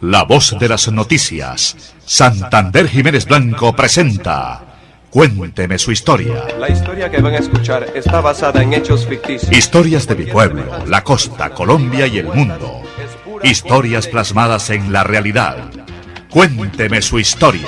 La voz de las noticias. Santander Jiménez Blanco presenta Cuénteme su historia. La historia que van a escuchar está basada en hechos ficticios. Historias de mi pueblo, la costa, Colombia y el mundo. Historias plasmadas en la realidad. Cuénteme su historia.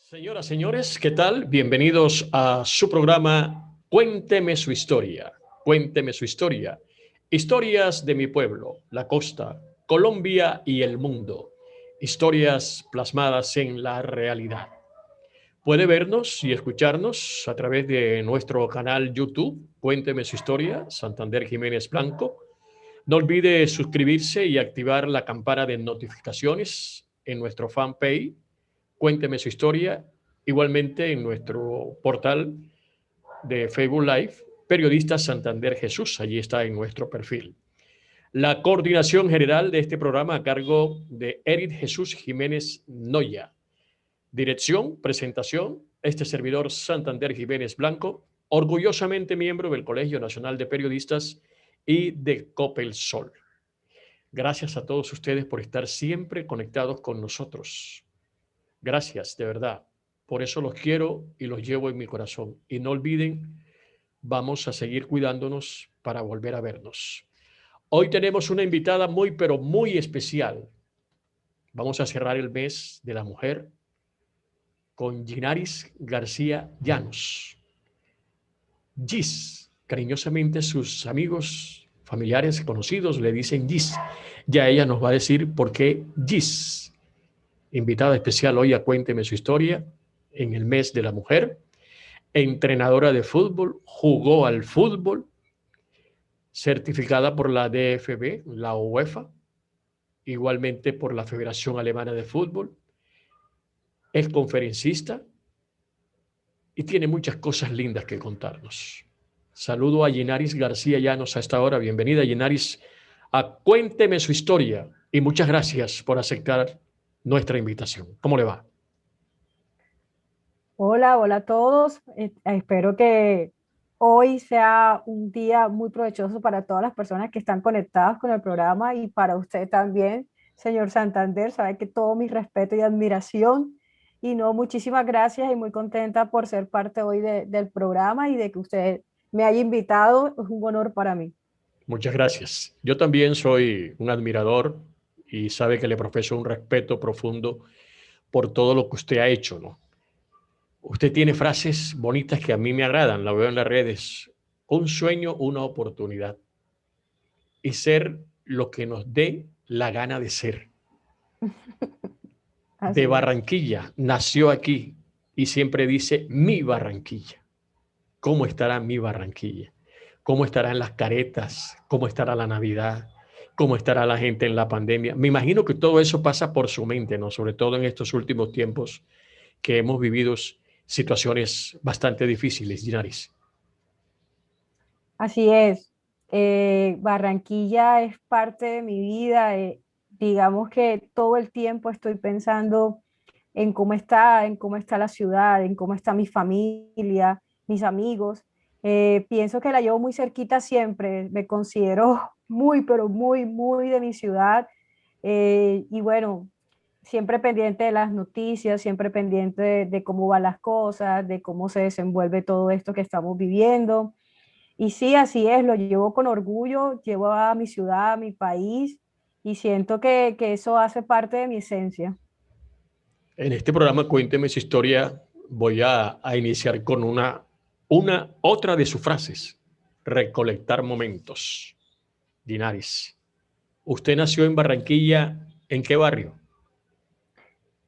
Señoras, señores, ¿qué tal? Bienvenidos a su programa Cuénteme su historia. Cuénteme su historia. Historias de mi pueblo, la costa, Colombia y el mundo. Historias plasmadas en la realidad. Puede vernos y escucharnos a través de nuestro canal YouTube, Cuénteme su historia, Santander Jiménez Blanco. No olvide suscribirse y activar la campana de notificaciones en nuestro fanpage Cuénteme su historia, igualmente en nuestro portal de Facebook Live, Periodista Santander Jesús, allí está en nuestro perfil. La coordinación general de este programa a cargo de Eric Jesús Jiménez Noya. Dirección, presentación, este servidor Santander Jiménez Blanco, orgullosamente miembro del Colegio Nacional de Periodistas y de Copelsol. Gracias a todos ustedes por estar siempre conectados con nosotros. Gracias, de verdad. Por eso los quiero y los llevo en mi corazón. Y no olviden, vamos a seguir cuidándonos para volver a vernos. Hoy tenemos una invitada muy, pero muy especial. Vamos a cerrar el mes de la mujer con Ginaris García Llanos. Gis, cariñosamente sus amigos, familiares, conocidos le dicen Gis. Ya ella nos va a decir por qué Gis. Invitada especial hoy a Cuénteme su historia en el mes de la mujer, entrenadora de fútbol, jugó al fútbol, certificada por la DFB, la UEFA, igualmente por la Federación Alemana de Fútbol, es conferencista y tiene muchas cosas lindas que contarnos. Saludo a Ginaris García Llanos a esta hora. Bienvenida, Ginaris, a Cuénteme su historia y muchas gracias por aceptar nuestra invitación. ¿Cómo le va? Hola, hola a todos. Espero que hoy sea un día muy provechoso para todas las personas que están conectadas con el programa y para usted también, señor Santander. Sabe que todo mi respeto y admiración. Y no, muchísimas gracias y muy contenta por ser parte hoy del programa y de que usted me haya invitado. Es un honor para mí. Muchas gracias. Yo también soy un admirador y sabe que le profeso un respeto profundo por todo lo que usted ha hecho, ¿no? Usted tiene frases bonitas que a mí me agradan, la veo en las redes. Un sueño, una oportunidad. Y ser lo que nos dé la gana de ser. Así De es. Barranquilla, nació aquí y siempre dice mi Barranquilla. ¿Cómo estará mi Barranquilla? ¿Cómo estarán las caretas? ¿Cómo estará la Navidad? ¿Cómo estará la gente en la pandemia? Me imagino que todo eso pasa por su mente, ¿no? Sobre todo en estos últimos tiempos que hemos vivido situaciones bastante difíciles, Ginaris. Así es. Barranquilla es parte de mi vida. Digamos que todo el tiempo estoy pensando en cómo está la ciudad, en cómo está mi familia, mis amigos. Pienso que la llevo muy cerquita siempre. Me considero muy, pero muy, muy de mi ciudad. Y bueno, siempre pendiente de las noticias, siempre pendiente de cómo van las cosas, de cómo se desenvuelve todo esto que estamos viviendo. Y sí, así es, lo llevo con orgullo, llevo a mi ciudad, a mi país, y siento que eso hace parte de mi esencia. En este programa Cuénteme su historia. Voy a iniciar con otra de sus frases. Recolectar momentos. Linares. ¿Usted nació en Barranquilla? ¿En qué barrio?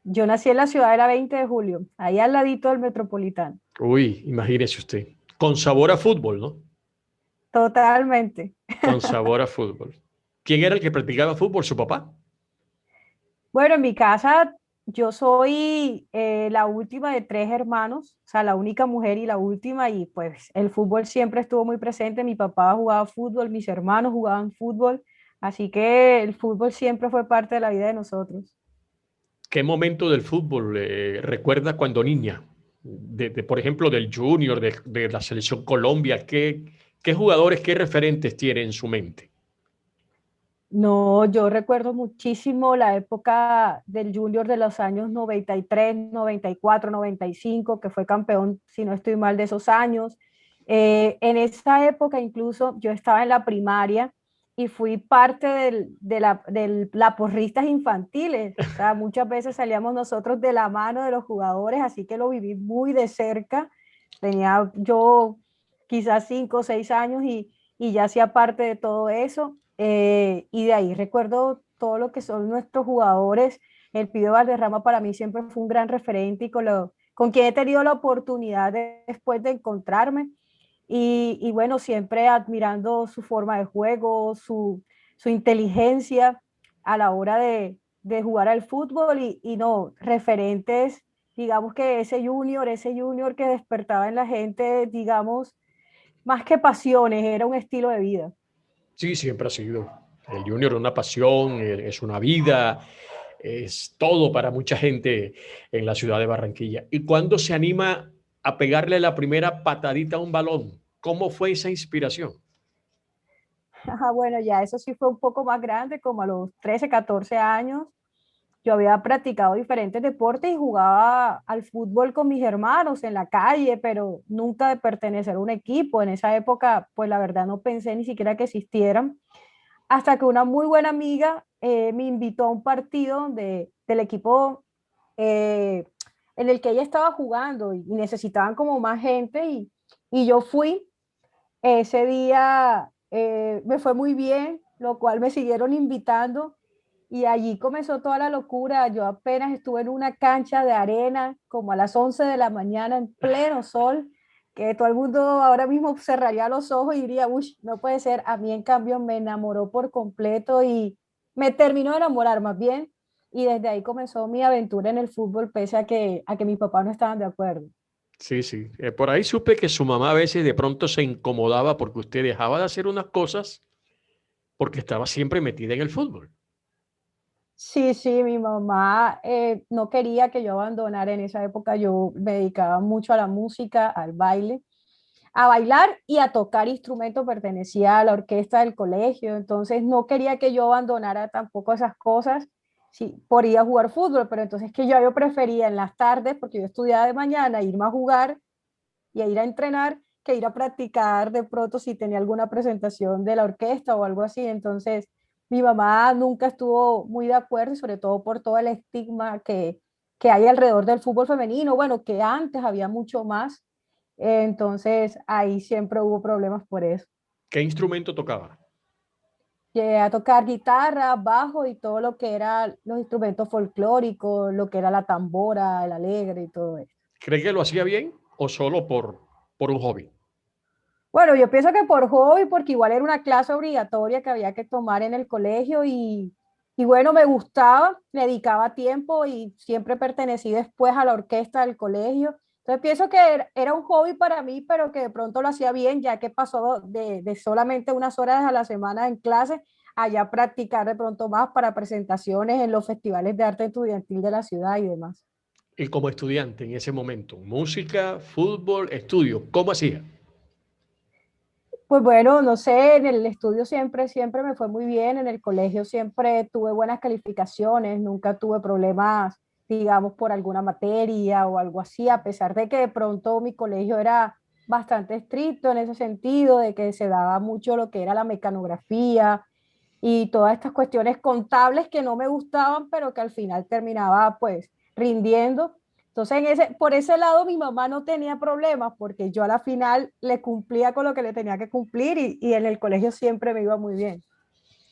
Yo nací en la ciudad de la 20 de julio, ahí al ladito del Metropolitano. Uy, imagínese usted. Con sabor a fútbol, ¿no? Totalmente. Con sabor a fútbol. ¿Quién era el que practicaba fútbol? ¿Su papá? Bueno, en mi casa yo soy la última de tres hermanos, o sea, la única mujer y la última, y pues el fútbol siempre estuvo muy presente. Mi papá jugaba fútbol, mis hermanos jugaban fútbol, así que el fútbol siempre fue parte de la vida de nosotros. ¿Qué momento del fútbol recuerda cuando niña? Por ejemplo, del Junior, de la selección Colombia, ¿qué jugadores, qué referentes tiene en su mente? No, yo recuerdo muchísimo la época del Junior de los años 93, 94, 95, que fue campeón, si no estoy mal, de esos años. En esa época incluso yo estaba en la primaria y fui parte de la porristas infantiles. O sea, muchas veces salíamos nosotros de la mano de los jugadores, así que lo viví muy de cerca. Tenía yo quizás 5 o 6 años y ya hacía parte de todo eso. Y de ahí recuerdo todo lo que son nuestros jugadores. El Pío Valderrama para mí siempre fue un gran referente y con quien he tenido la oportunidad después de encontrarme. Y bueno, siempre admirando su forma de juego, su inteligencia a la hora de jugar al fútbol y no, referentes, digamos que ese junior que despertaba en la gente, digamos, más que pasiones, era un estilo de vida. Sí, siempre ha sido. El Junior es una pasión, es una vida, es todo para mucha gente en la ciudad de Barranquilla. ¿Y cuándo se anima a pegarle la primera patadita a un balón? ¿Cómo fue esa inspiración? Bueno, ya eso sí fue un poco más grande, como a los 13, 14 años. Yo había practicado diferentes deportes y jugaba al fútbol con mis hermanos en la calle, pero nunca de pertenecer a un equipo. En esa época, pues la verdad no pensé ni siquiera que existieran. Hasta que una muy buena amiga me invitó a un partido del equipo eh, en el que ella estaba jugando y necesitaban como más gente y yo fui. Ese día me fue muy bien, lo cual me siguieron invitando y allí comenzó toda la locura. Yo apenas estuve en una cancha de arena como a las 11 de la mañana en pleno sol, que todo el mundo ahora mismo cerraría los ojos y diría, uy, no puede ser. A mí en cambio me enamoró por completo y me terminó de enamorar más bien. Y desde ahí comenzó mi aventura en el fútbol, pese a que mis papás no estaban de acuerdo. Sí, sí. Por ahí supe que su mamá a veces de pronto se incomodaba porque usted dejaba de hacer unas cosas porque estaba siempre metida en el fútbol. Sí, sí, mi mamá no quería que yo abandonara en esa época. Yo me dedicaba mucho a la música, al baile, a bailar y a tocar instrumentos. Pertenecía a la orquesta del colegio, entonces no quería que yo abandonara tampoco esas cosas. Sí, por ir a jugar fútbol, pero entonces que yo prefería en las tardes, porque yo estudiaba de mañana, irme a jugar y a ir a entrenar que ir a practicar de pronto si tenía alguna presentación de la orquesta o algo así. Entonces, mi mamá nunca estuvo muy de acuerdo y sobre todo por todo el estigma que hay alrededor del fútbol femenino, bueno, que antes había mucho más. Entonces, ahí siempre hubo problemas por eso. ¿Qué instrumento tocaba? Llegué a tocar guitarra, bajo y todo lo que era los instrumentos folclóricos, lo que era la tambora, el alegre y todo eso. ¿Cree que lo hacía bien o solo por un hobby? Bueno, yo pienso que por hobby, porque igual era una clase obligatoria que había que tomar en el colegio y bueno, me gustaba, le dedicaba tiempo y siempre pertenecí después a la orquesta del colegio. Entonces pienso que era un hobby para mí, pero que de pronto lo hacía bien, ya que pasó de solamente unas horas a la semana en clase a ya practicar de pronto más para presentaciones en los festivales de arte estudiantil de la ciudad y demás. Y como estudiante en ese momento, música, fútbol, estudio, ¿cómo hacía? Pues bueno, no sé, en el estudio siempre me fue muy bien, en el colegio siempre tuve buenas calificaciones, nunca tuve problemas, digamos, por alguna materia o algo así, a pesar de que de pronto mi colegio era bastante estricto en ese sentido, de que se daba mucho lo que era la mecanografía y todas estas cuestiones contables que no me gustaban, pero que al final terminaba pues rindiendo. Entonces, por ese lado mi mamá no tenía problemas porque yo a la final le cumplía con lo que le tenía que cumplir y en el colegio siempre me iba muy bien.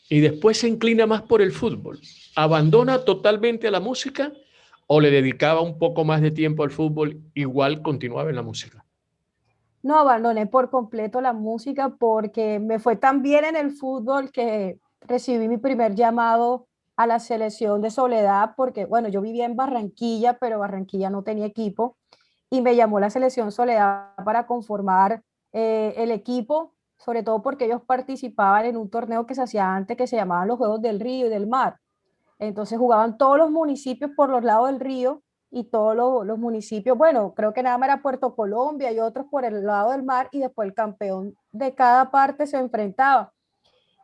Y después se inclina más por el fútbol. ¿Abandona totalmente a la música o le dedicaba un poco más de tiempo al fútbol, igual continuaba en la música? No abandoné por completo la música porque me fue tan bien en el fútbol que recibí mi primer llamado a la selección de Soledad porque, bueno, yo vivía en Barranquilla, pero Barranquilla no tenía equipo y me llamó la selección Soledad para conformar el equipo, sobre todo porque ellos participaban en un torneo que se hacía antes que se llamaban los Juegos del Río y del Mar. Entonces jugaban todos los municipios por los lados del río y todos los municipios, bueno, creo que nada más era Puerto Colombia y otros por el lado del mar y después el campeón de cada parte se enfrentaba.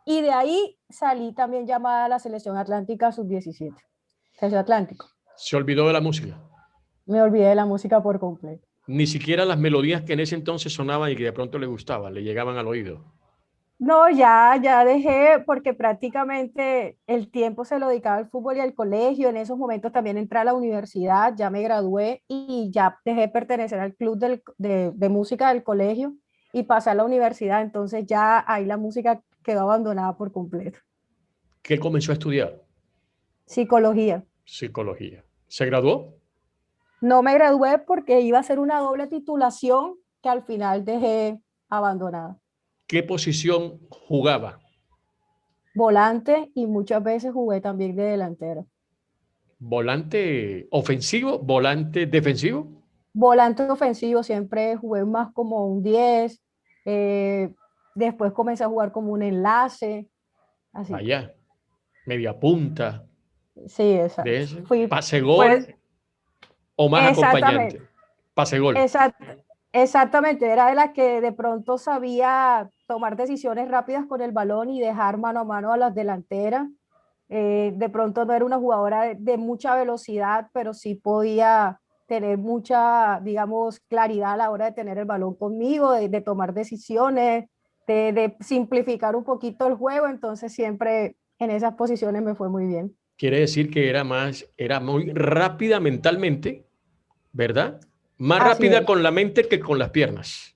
Y de ahí salí también llamada a la selección atlántica sub-17, selección Atlántico. Se olvidó de la música. Me olvidé de la música por completo. Ni siquiera las melodías que en ese entonces sonaban y que de pronto le gustaban, le llegaban al oído. No, ya dejé porque prácticamente el tiempo se lo dedicaba al fútbol y al colegio. En esos momentos también entré a la universidad, ya me gradué y ya dejé de pertenecer al club de música del colegio y pasé a la universidad. Entonces ya ahí la música quedó abandonada por completo. ¿Qué comenzó a estudiar? Psicología. Psicología. ¿Se graduó? No me gradué porque iba a hacer una doble titulación que al final dejé abandonada. ¿Qué posición jugaba? Volante y muchas veces jugué también de delantero. ¿Volante ofensivo? ¿Volante defensivo? Volante ofensivo, siempre jugué más como un 10, después comencé a jugar como un enlace, así. Allá, media punta. Sí, exacto. De ese. Fui, ¿Pase gol pues, o más exactamente, acompañante? Pase gol. exactamente, era de la que de pronto sabía tomar decisiones rápidas con el balón y dejar mano a mano a las delanteras. De pronto no era una jugadora de mucha velocidad, pero sí podía tener mucha, digamos, claridad a la hora de tener el balón conmigo, de tomar decisiones, de simplificar un poquito el juego, entonces siempre en esas posiciones me fue muy bien. Quiere decir que era muy rápida mentalmente, ¿verdad? Más Así rápida es. con la mente que con las piernas.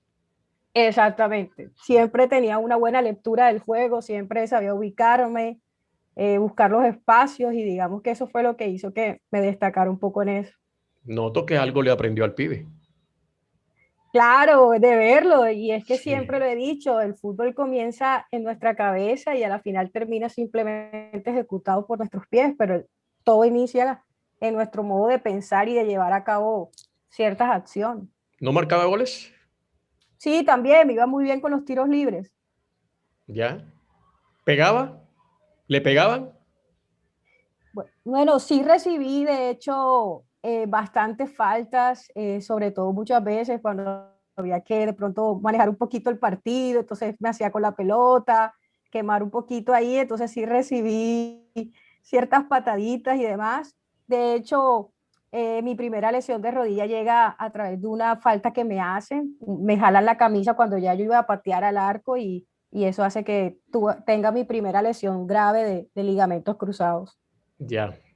Exactamente, siempre tenía una buena lectura del juego, siempre sabía ubicarme, buscar los espacios y digamos que eso fue lo que hizo que me destacara un poco en eso. Noto que algo le aprendió al pibe. Claro, de verlo, y es que Sí. siempre lo he dicho, el fútbol comienza en nuestra cabeza y a la final termina simplemente ejecutado por nuestros pies, pero todo inicia en nuestro modo de pensar y de llevar a cabo ciertas acciones. ¿No marcaba goles? Sí, también me iba muy bien con los tiros libres. ¿Ya? ¿Pegaba? ¿Le pegaban? Bueno, sí recibí de hecho bastantes faltas, sobre todo muchas veces cuando había que de pronto manejar un poquito el partido, entonces me hacía con la pelota, quemar un poquito ahí, entonces sí recibí ciertas pataditas y demás. De hecho, mi primera lesión de rodilla llega a través de una falta que me hacen, me jalan la camisa cuando ya yo iba a patear al arco y eso hace que tenga mi primera lesión grave de ligamentos cruzados.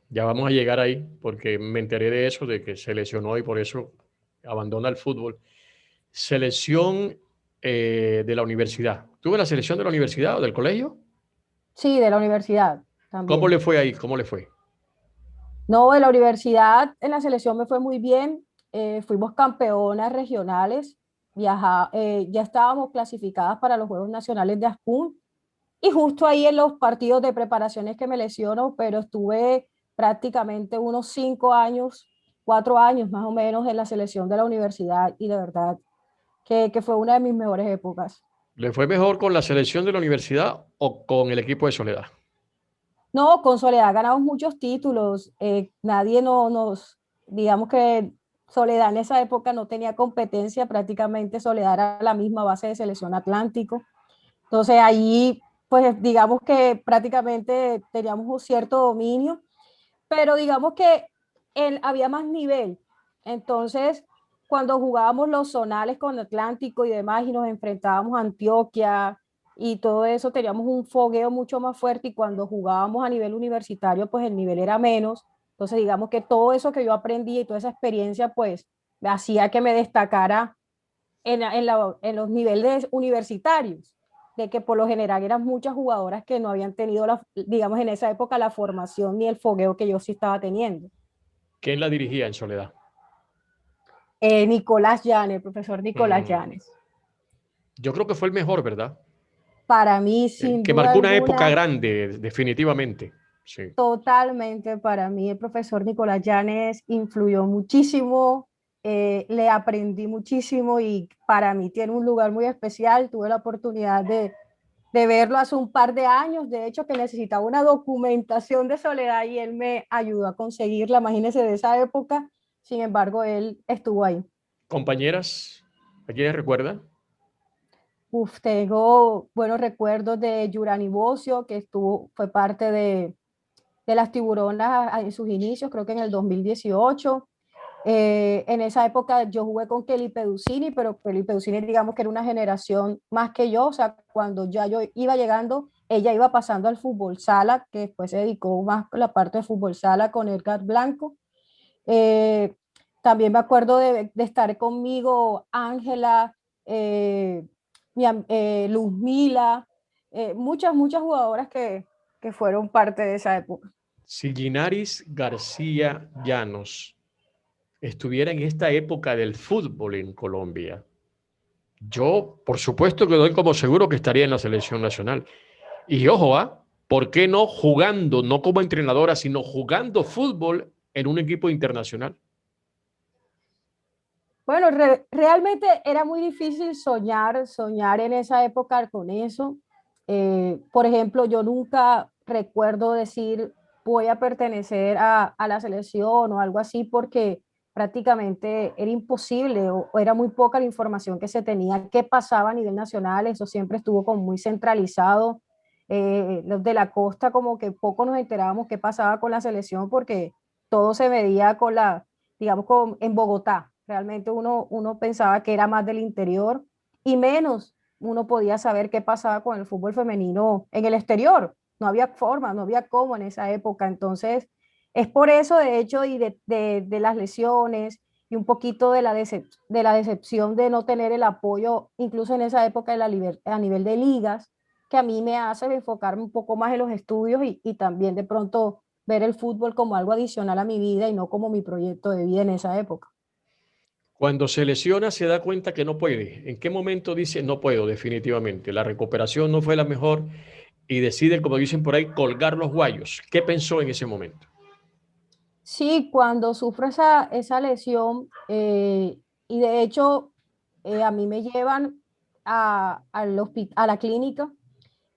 Ya vamos a llegar ahí, porque me enteré de eso, de que se lesionó y por eso abandona el fútbol. Selección de la universidad. ¿Tuve la selección de la universidad o del colegio? Sí, de la universidad también. ¿Cómo le fue ahí? ¿Cómo le fue? No, de la universidad en la selección me fue muy bien. Fuimos campeonas regionales, ya estábamos clasificadas para los Juegos Nacionales de Aspun y justo ahí en los partidos de preparaciones que me lesiono, pero estuve prácticamente unos 5 años, 4 años más o menos en la selección de la universidad y de verdad que fue una de mis mejores épocas. ¿Le fue mejor con la selección de la universidad o con el equipo de Soledad? No, con Soledad ganamos muchos títulos. Nadie digamos que Soledad en esa época no tenía competencia, prácticamente Soledad era la misma base de selección Atlántico. Entonces ahí, pues digamos que prácticamente teníamos un cierto dominio, pero digamos que había más nivel. Entonces, cuando jugábamos los zonales con Atlántico y demás y nos enfrentábamos a Antioquia y todo eso, teníamos un fogueo mucho más fuerte y cuando jugábamos a nivel universitario, pues el nivel era menos. Entonces, digamos que todo eso que yo aprendí y toda esa experiencia, pues, hacía que me destacara en los niveles universitarios, de que por lo general eran muchas jugadoras que no habían tenido, digamos, en esa época la formación ni el fogueo que yo sí estaba teniendo. ¿Quién la dirigía en Soledad? Nicolás Llanes, el profesor Nicolás Llanes. Yo creo que fue el mejor, ¿verdad? Para mí, sin Que duda marcó una época alguna, grande, definitivamente. Sí. Totalmente, para mí el profesor Nicolás Llanes influyó muchísimo, le aprendí muchísimo y para mí tiene un lugar muy especial. Tuve la oportunidad de verlo hace un par de años, de hecho, que necesitaba una documentación de Soledad y él me ayudó a conseguirla, imagínense de esa época. Sin embargo, él estuvo ahí. Compañeras, ¿a quiénes recuerda? Uf, tengo buenos recuerdos de Yurani Bocio, que fue parte de las Tiburonas en sus inicios, creo que en el 2018. En esa época yo jugué con Kelly Pedusini, pero Kelly Pedusini digamos que era una generación más que yo, o sea, cuando ya yo iba llegando, ella iba pasando al fútbol sala, que después se dedicó más a la parte de fútbol sala con Edgar Blanco. Eh, También me acuerdo de estar conmigo Ángela, eh, Luzmila, muchas jugadoras que fueron parte de esa época. Si Ginaris García Llanos estuviera en esta época del fútbol en Colombia, yo, por supuesto que doy como seguro que estaría en la selección nacional. Y ojo, ¿por qué no jugando, no como entrenadora, sino jugando fútbol en un equipo internacional? Bueno, realmente era muy difícil soñar en esa época con eso. Por ejemplo, yo nunca recuerdo decir voy a pertenecer a la selección o algo así porque prácticamente era imposible o era muy poca la información que se tenía, qué pasaba a nivel nacional, eso siempre estuvo como muy centralizado. Los de la costa como que poco nos enterábamos qué pasaba con la selección porque todo se veía digamos, en Bogotá. Realmente uno pensaba que era más del interior y menos uno podía saber qué pasaba con el fútbol femenino en el exterior. No había forma, no había cómo en esa época. Entonces, es por eso, de hecho, y de las lesiones y un poquito de de la decepción de no tener el apoyo, incluso en esa época a nivel de ligas, que a mí me hace enfocarme un poco más en los estudios y también de pronto ver el fútbol como algo adicional a mi vida y no como mi proyecto de vida en esa época. Cuando se lesiona se da cuenta que no puede. ¿En qué momento dice no puedo definitivamente? La recuperación no fue la mejor y decide, como dicen por ahí, colgar los guayos. ¿Qué pensó en ese momento? Sí, cuando sufro esa lesión, y de hecho a mí me llevan a la clínica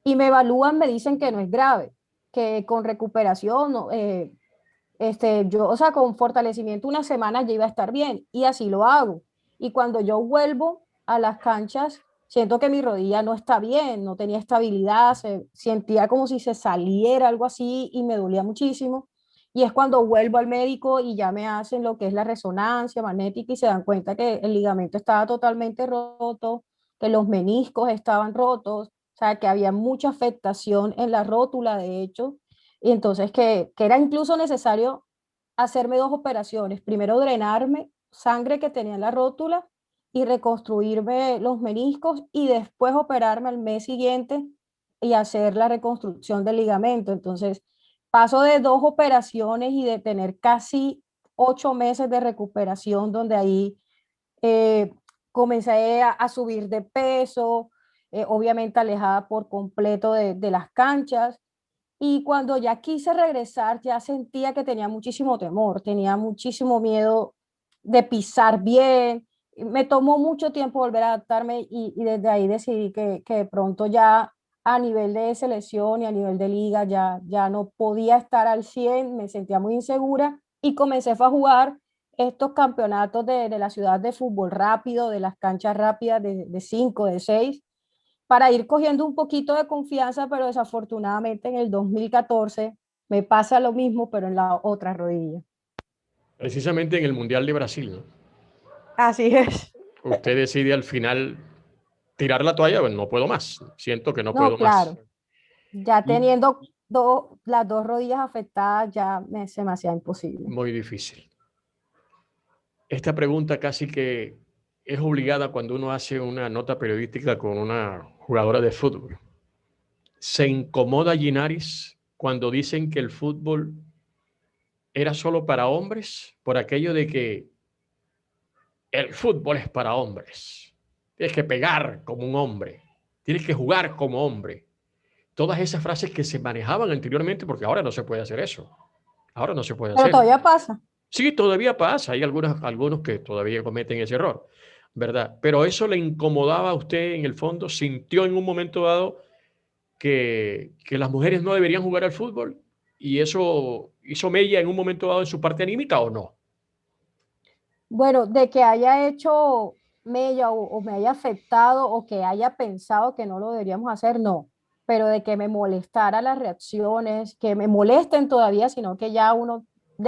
y me evalúan, me dicen que no es grave, que con recuperación, no, o sea, con fortalecimiento una semana ya iba a estar bien y así lo hago. Y cuando yo vuelvo a las canchas, siento que mi rodilla no está bien, no tenía estabilidad, sentía como si se saliera algo así y me dolía muchísimo. Y es cuando vuelvo al médico y ya me hacen lo que es la resonancia magnética y se dan cuenta que el ligamento estaba totalmente roto, que los meniscos estaban rotos, o sea, que había mucha afectación en la rótula, de hecho, y entonces que era incluso necesario hacerme dos operaciones. Primero drenarme sangre que tenía en la rótula y reconstruirme los meniscos y después operarme al mes siguiente y hacer la reconstrucción del ligamento. Entonces paso de dos operaciones y de tener casi 8 meses de recuperación donde ahí eh, comencé a subir de peso, obviamente alejada por completo de las canchas y cuando ya quise regresar, ya sentía que tenía muchísimo temor, tenía muchísimo miedo de pisar bien. Me tomó mucho tiempo volver a adaptarme y desde ahí decidí que de pronto ya a nivel de selección y a nivel de liga ya no podía estar al 100, me sentía muy insegura y comencé a jugar estos campeonatos de la ciudad de fútbol rápido, de las canchas rápidas de 5, de 6 para ir cogiendo un poquito de confianza, pero desafortunadamente en el 2014 me pasa lo mismo, pero en la otra rodilla. Precisamente en el Mundial de Brasil, ¿no? Así es. Usted decide al final tirar la toalla, bueno, no puedo más, siento que no No, puedo más. claro, ya Y teniendo las dos rodillas afectadas ya se me hacía imposible. muy difícil. Esta pregunta casi que es obligada cuando uno hace una nota periodística con una jugadora de fútbol. ¿Se incomoda Ginaris cuando dicen que el fútbol era solo para hombres? Por aquello de que el fútbol es para hombres. Tienes que pegar como un hombre. Tienes que jugar como hombre. todas esas frases que se manejaban anteriormente, porque ahora no se puede hacer eso. Ahora no se puede Pero hacer. todavía pasa. Sí, todavía pasa. Hay algunos que todavía cometen ese error, ¿verdad? Pero eso le incomodaba a usted en el fondo. ¿Sintió en un momento dado que las mujeres no deberían jugar al fútbol? ¿Y eso hizo mella en un momento dado en su parte anímica o no? Bueno, de que haya hecho mella o me haya afectado o que haya pensado que no lo deberíamos hacer, no. Pero de que me molestara las reacciones, que me molesten todavía, sino que ya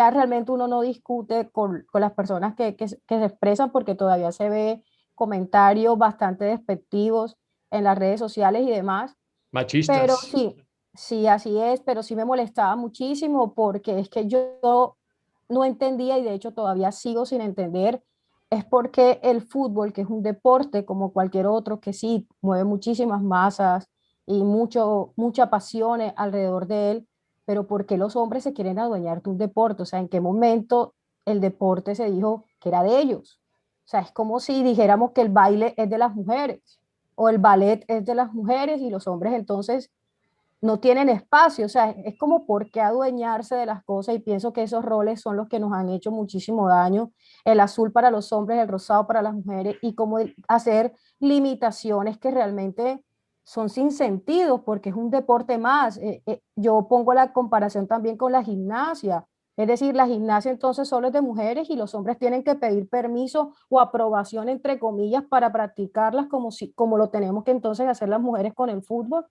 realmente uno no discute con las personas que se expresan porque todavía se ve comentarios bastante despectivos en las redes sociales y demás. Pero Machistas. sí, sí, así es, pero sí me molestaba muchísimo porque es que yo no entendía y de hecho todavía sigo sin entender, es porque el fútbol, que es un deporte como cualquier otro, que sí mueve muchísimas masas y mucha pasión alrededor de él, pero ¿por qué los hombres se quieren adueñar de un deporte? O sea, ¿en qué momento el deporte se dijo que era de ellos? O sea, es como si dijéramos que el baile es de las mujeres o el ballet es de las mujeres y los hombres entonces no tienen espacio. O sea, es como por qué adueñarse de las cosas y pienso que esos roles son los que nos han hecho muchísimo daño. El azul para los hombres, el rosado para las mujeres y como hacer limitaciones que realmente son sin sentido porque es un deporte más. Yo pongo la comparación también con la gimnasia. Es decir, la gimnasia entonces solo es de mujeres y los hombres tienen que pedir permiso o aprobación, entre comillas, para practicarlas como lo tenemos que entonces hacer las mujeres con el fútbol.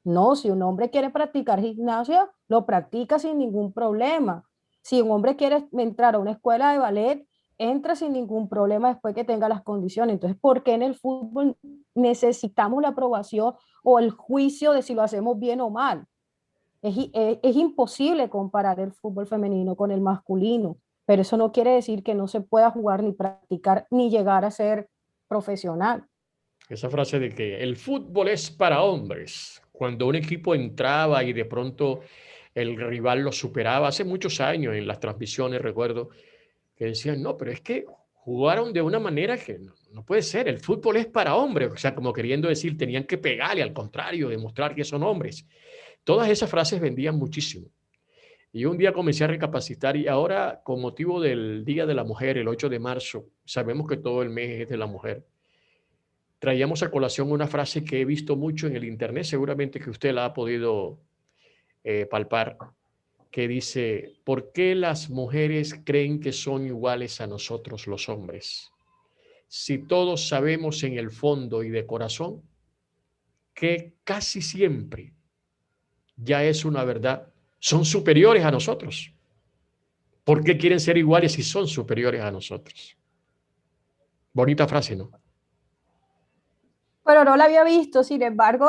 No, si un hombre quiere practicar gimnasia, lo practica sin ningún problema. Si un hombre quiere entrar a una escuela de ballet, entra sin ningún problema después que tenga las condiciones. Entonces, ¿por qué en el fútbol necesitamos la aprobación o el juicio de si lo hacemos bien o mal? Es imposible comparar el fútbol femenino con el masculino, pero eso no quiere decir que no se pueda jugar ni practicar ni llegar a ser profesional. Esa frase de que el fútbol es para hombres. Cuando un equipo entraba y de pronto el rival lo superaba, hace muchos años en las transmisiones recuerdo que decían, no, pero es que jugaron de una manera que no puede ser, el fútbol es para hombres, o sea, como queriendo decir, tenían que pegarle, al contrario, demostrar que son hombres. Todas esas frases vendían muchísimo. Y un día comencé a recapacitar y ahora, con motivo del Día de la Mujer, el 8 de marzo, sabemos que todo el mes es de la mujer. Traíamos a colación una frase que he visto mucho en el internet, seguramente que usted la ha podido palpar, que dice, ¿por qué las mujeres creen que son iguales a nosotros los hombres? Si todos sabemos en el fondo y de corazón que casi siempre ya es una verdad, son superiores a nosotros. ¿Por qué quieren ser iguales si son superiores a nosotros? Bonita frase, ¿no? Pero no la había visto, sin embargo,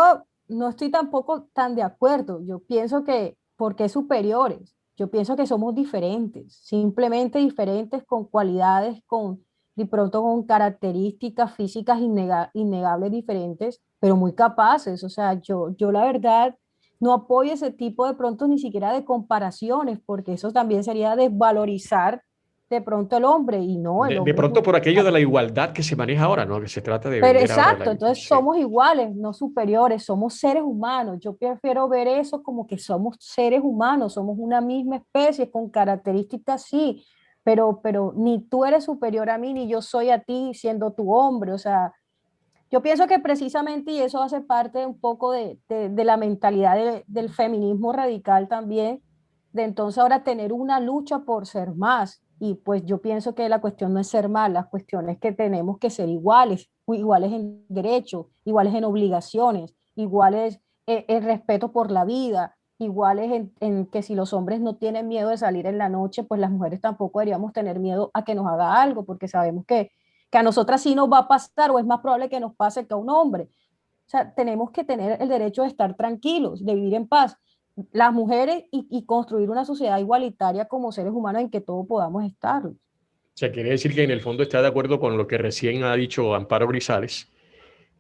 no estoy tampoco tan de acuerdo. Yo pienso que, ¿por qué superiores? Yo pienso que somos diferentes, simplemente diferentes con cualidades, de pronto con características físicas innegables diferentes, pero muy capaces. O sea, yo la verdad no apoyo ese tipo de pronto ni siquiera de comparaciones, porque eso también sería desvalorizar de pronto el hombre, y no, el De hombre es pronto muy por aquello de la igualdad que se maneja ahora, ¿no? Que se trata de pero vender ahora exacto, entonces sí. somos iguales, no superiores, somos seres humanos. Yo prefiero ver eso como que somos seres humanos, somos una misma especie con características, sí, pero ni tú eres superior a mí, ni yo soy a ti siendo tu hombre. O sea, yo pienso que precisamente, y eso hace parte un poco de la mentalidad del feminismo radical también, de entonces ahora tener una lucha por ser más. Y pues yo pienso que la cuestión no es ser más, la cuestión es que tenemos que ser iguales, iguales en derechos, iguales en obligaciones, iguales en respeto por la vida, iguales en que si los hombres no tienen miedo de salir en la noche, pues las mujeres tampoco deberíamos tener miedo a que nos haga algo, porque sabemos que a nosotras sí nos va a pasar o es más probable que nos pase que a un hombre. O sea, tenemos que tener el derecho de estar tranquilos, de vivir en paz, las mujeres y construir una sociedad igualitaria como seres humanos en que todos podamos estar. O sea, quiere decir que en el fondo está de acuerdo con lo que recién ha dicho Amparo Grisales,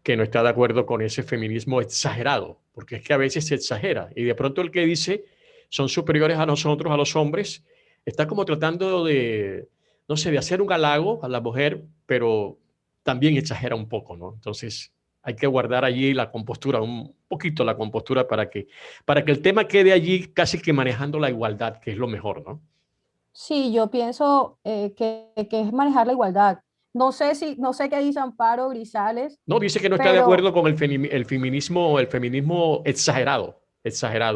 que no está de acuerdo con ese feminismo exagerado, porque es que a veces se exagera y de pronto el que dice son superiores a nosotros, a los hombres, está como tratando de, no sé, de hacer un halago a la mujer, pero también exagera un poco, ¿no? Entonces, Hay que guardar allí la compostura, un poquito la compostura para que el tema quede allí casi que manejando la igualdad, que es lo mejor, ¿no? Sí, yo pienso que es manejar la igualdad. No sé qué dice Amparo Grisales, No, dice que no está de pero acuerdo con el feminismo exagerado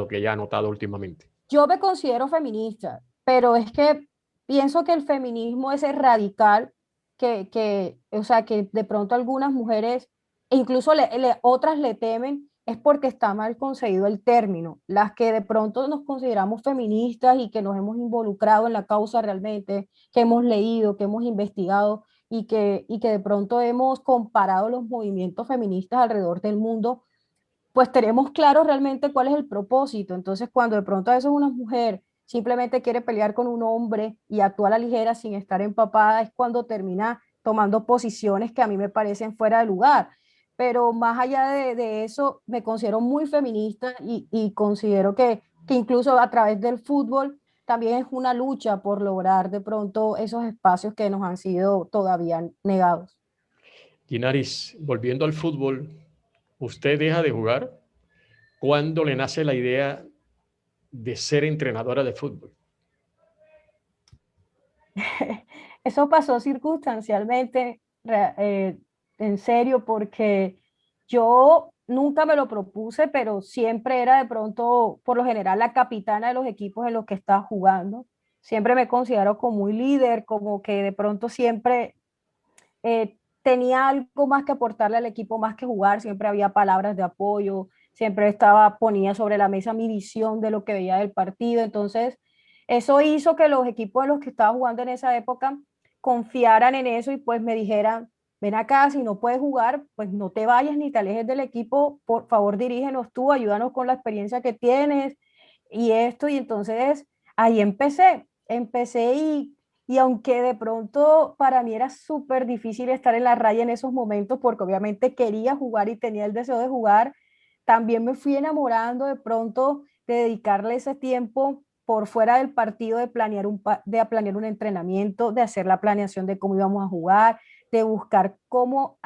que ya ha notado últimamente. yo me considero feminista, pero es que pienso que el feminismo ese radical, o sea, que de pronto algunas mujeres, e incluso otras le temen, es porque está mal concebido el término. Las que de pronto nos consideramos feministas y que nos hemos involucrado en la causa realmente, que hemos leído, que hemos investigado y que de pronto hemos comparado los movimientos feministas alrededor del mundo, pues tenemos claro realmente cuál es el propósito. Entonces, cuando de pronto a veces una mujer simplemente quiere pelear con un hombre y actúa a la ligera sin estar empapada, es cuando termina tomando posiciones que a mí me parecen fuera de lugar. Pero más allá de eso, me considero muy feminista y considero que incluso a través del fútbol también es una lucha por lograr de pronto esos espacios que nos han sido todavía negados. Ginaris, volviendo al fútbol, ¿usted deja de jugar? ¿Cuándo le nace la idea de ser entrenadora de fútbol? Eso pasó circunstancialmente, en serio, porque yo nunca me lo propuse, pero siempre era de pronto, por lo general, la capitana de los equipos en los que estaba jugando. Siempre me considero como muy líder, como que de pronto siempre tenía algo más que aportarle al equipo, más que jugar, siempre había palabras de apoyo, siempre ponía sobre la mesa mi visión de lo que veía del partido. Entonces, eso hizo que los equipos de los que estaba jugando en esa época confiaran en eso y pues me dijeran: ven acá, si no puedes jugar, pues no te vayas ni te alejes del equipo, por favor dirígenos tú, ayúdanos con la experiencia que tienes y esto. Y entonces ahí empecé y aunque de pronto para mí era súper difícil estar en la raya en esos momentos, porque obviamente quería jugar y tenía el deseo de jugar, también me fui enamorando de pronto de dedicarle ese tiempo por fuera del partido, de planear de planear un entrenamiento, de hacer la planeación de cómo íbamos a jugar, de buscar cómo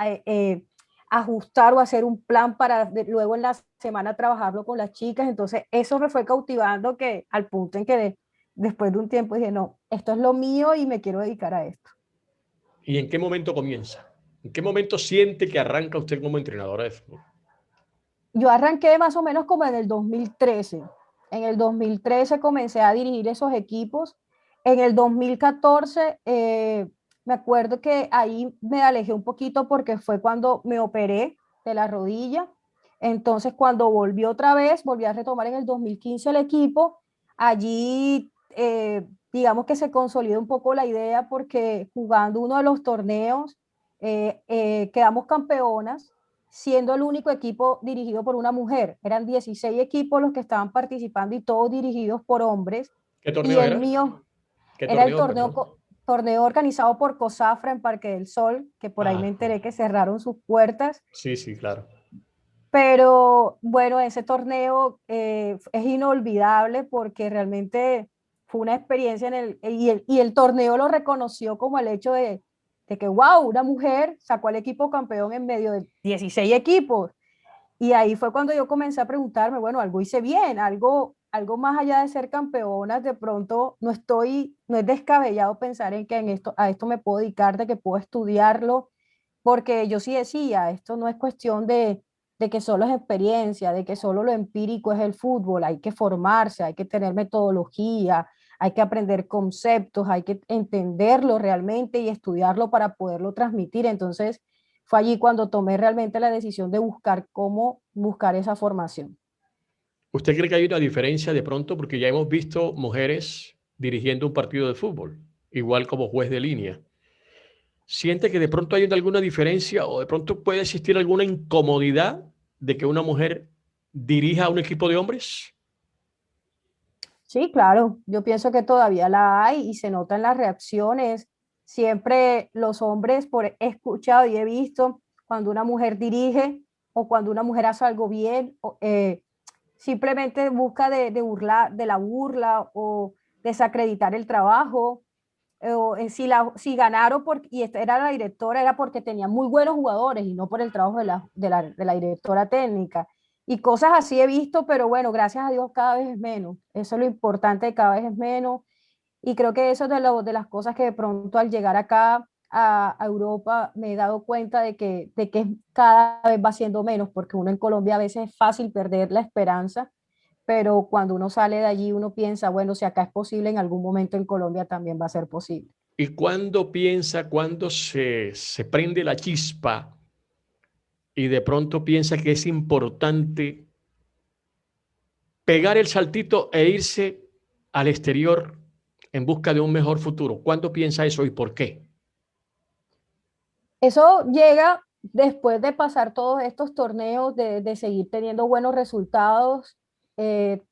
ajustar o hacer un plan para luego en la semana trabajarlo con las chicas. Entonces eso me fue cautivando que al punto en que después de un tiempo dije: no, esto es lo mío y me quiero dedicar a esto. ¿Y en qué momento comienza? ¿En qué momento siente que arranca usted como entrenadora de fútbol? Yo arranqué más o menos como en el 2013. En el 2013 comencé a dirigir esos equipos. En el 2014 me acuerdo que ahí me alejé un poquito porque fue cuando me operé de la rodilla. Entonces, cuando volví otra vez, volví a retomar en el 2015 el equipo. Allí, digamos que se consolidó un poco la idea porque jugando uno de los torneos quedamos campeonas, siendo el único equipo dirigido por una mujer. Eran 16 equipos los que estaban participando y todos dirigidos por hombres. ¿Qué Y torneo el era? mío ¿Qué era el torneo, perdón? torneo organizado por COSAFRA en Parque del Sol, que por ahí me Ah, enteré que cerraron sus puertas. sí, sí, claro. Pero bueno, ese torneo es inolvidable porque realmente fue una experiencia y el torneo lo reconoció como el hecho de que, wow, una mujer sacó al equipo campeón en medio de 16 equipos. Y ahí fue cuando yo comencé a preguntarme: bueno, algo hice bien, algo más allá de ser campeonas, de pronto no es descabellado pensar en que a esto me puedo dedicar, de que puedo estudiarlo, porque yo sí decía, esto no es cuestión de que solo es experiencia, de que solo lo empírico es el fútbol, hay que formarse, hay que tener metodología, hay que aprender conceptos, hay que entenderlo realmente y estudiarlo para poderlo transmitir. Entonces, fue allí cuando tomé realmente la decisión de buscar cómo buscar esa formación. ¿Usted cree que hay una diferencia de pronto? Porque ya hemos visto mujeres dirigiendo un partido de fútbol, igual como juez de línea. ¿Siente que de pronto hay alguna diferencia o de pronto puede existir alguna incomodidad de que una mujer dirija a un equipo de hombres? Sí, claro, yo pienso que todavía la hay y se notan las reacciones. Siempre los hombres, he escuchado y he visto cuando una mujer dirige o cuando una mujer hace algo bien, simplemente busca de burlar, de la burla o desacreditar el trabajo. si ganaron y esta era la directora, era porque tenía muy buenos jugadores y no por el trabajo de la directora técnica. Y cosas así he visto, pero bueno, gracias a Dios cada vez es menos. Eso es lo importante, cada vez es menos. Y creo que eso es de las cosas que de pronto al llegar acá a Europa me he dado cuenta de que cada vez va siendo menos, porque uno en Colombia a veces es fácil perder la esperanza, pero cuando uno sale de allí uno piensa, bueno, si acá es posible, en algún momento en Colombia también va a ser posible. ¿Y cuándo se prende la chispa y de pronto piensa que es importante pegar el saltito e irse al exterior en busca de un mejor futuro? ¿Cuándo piensa eso y por qué? Eso llega después de pasar todos estos torneos, de seguir teniendo buenos resultados, eh,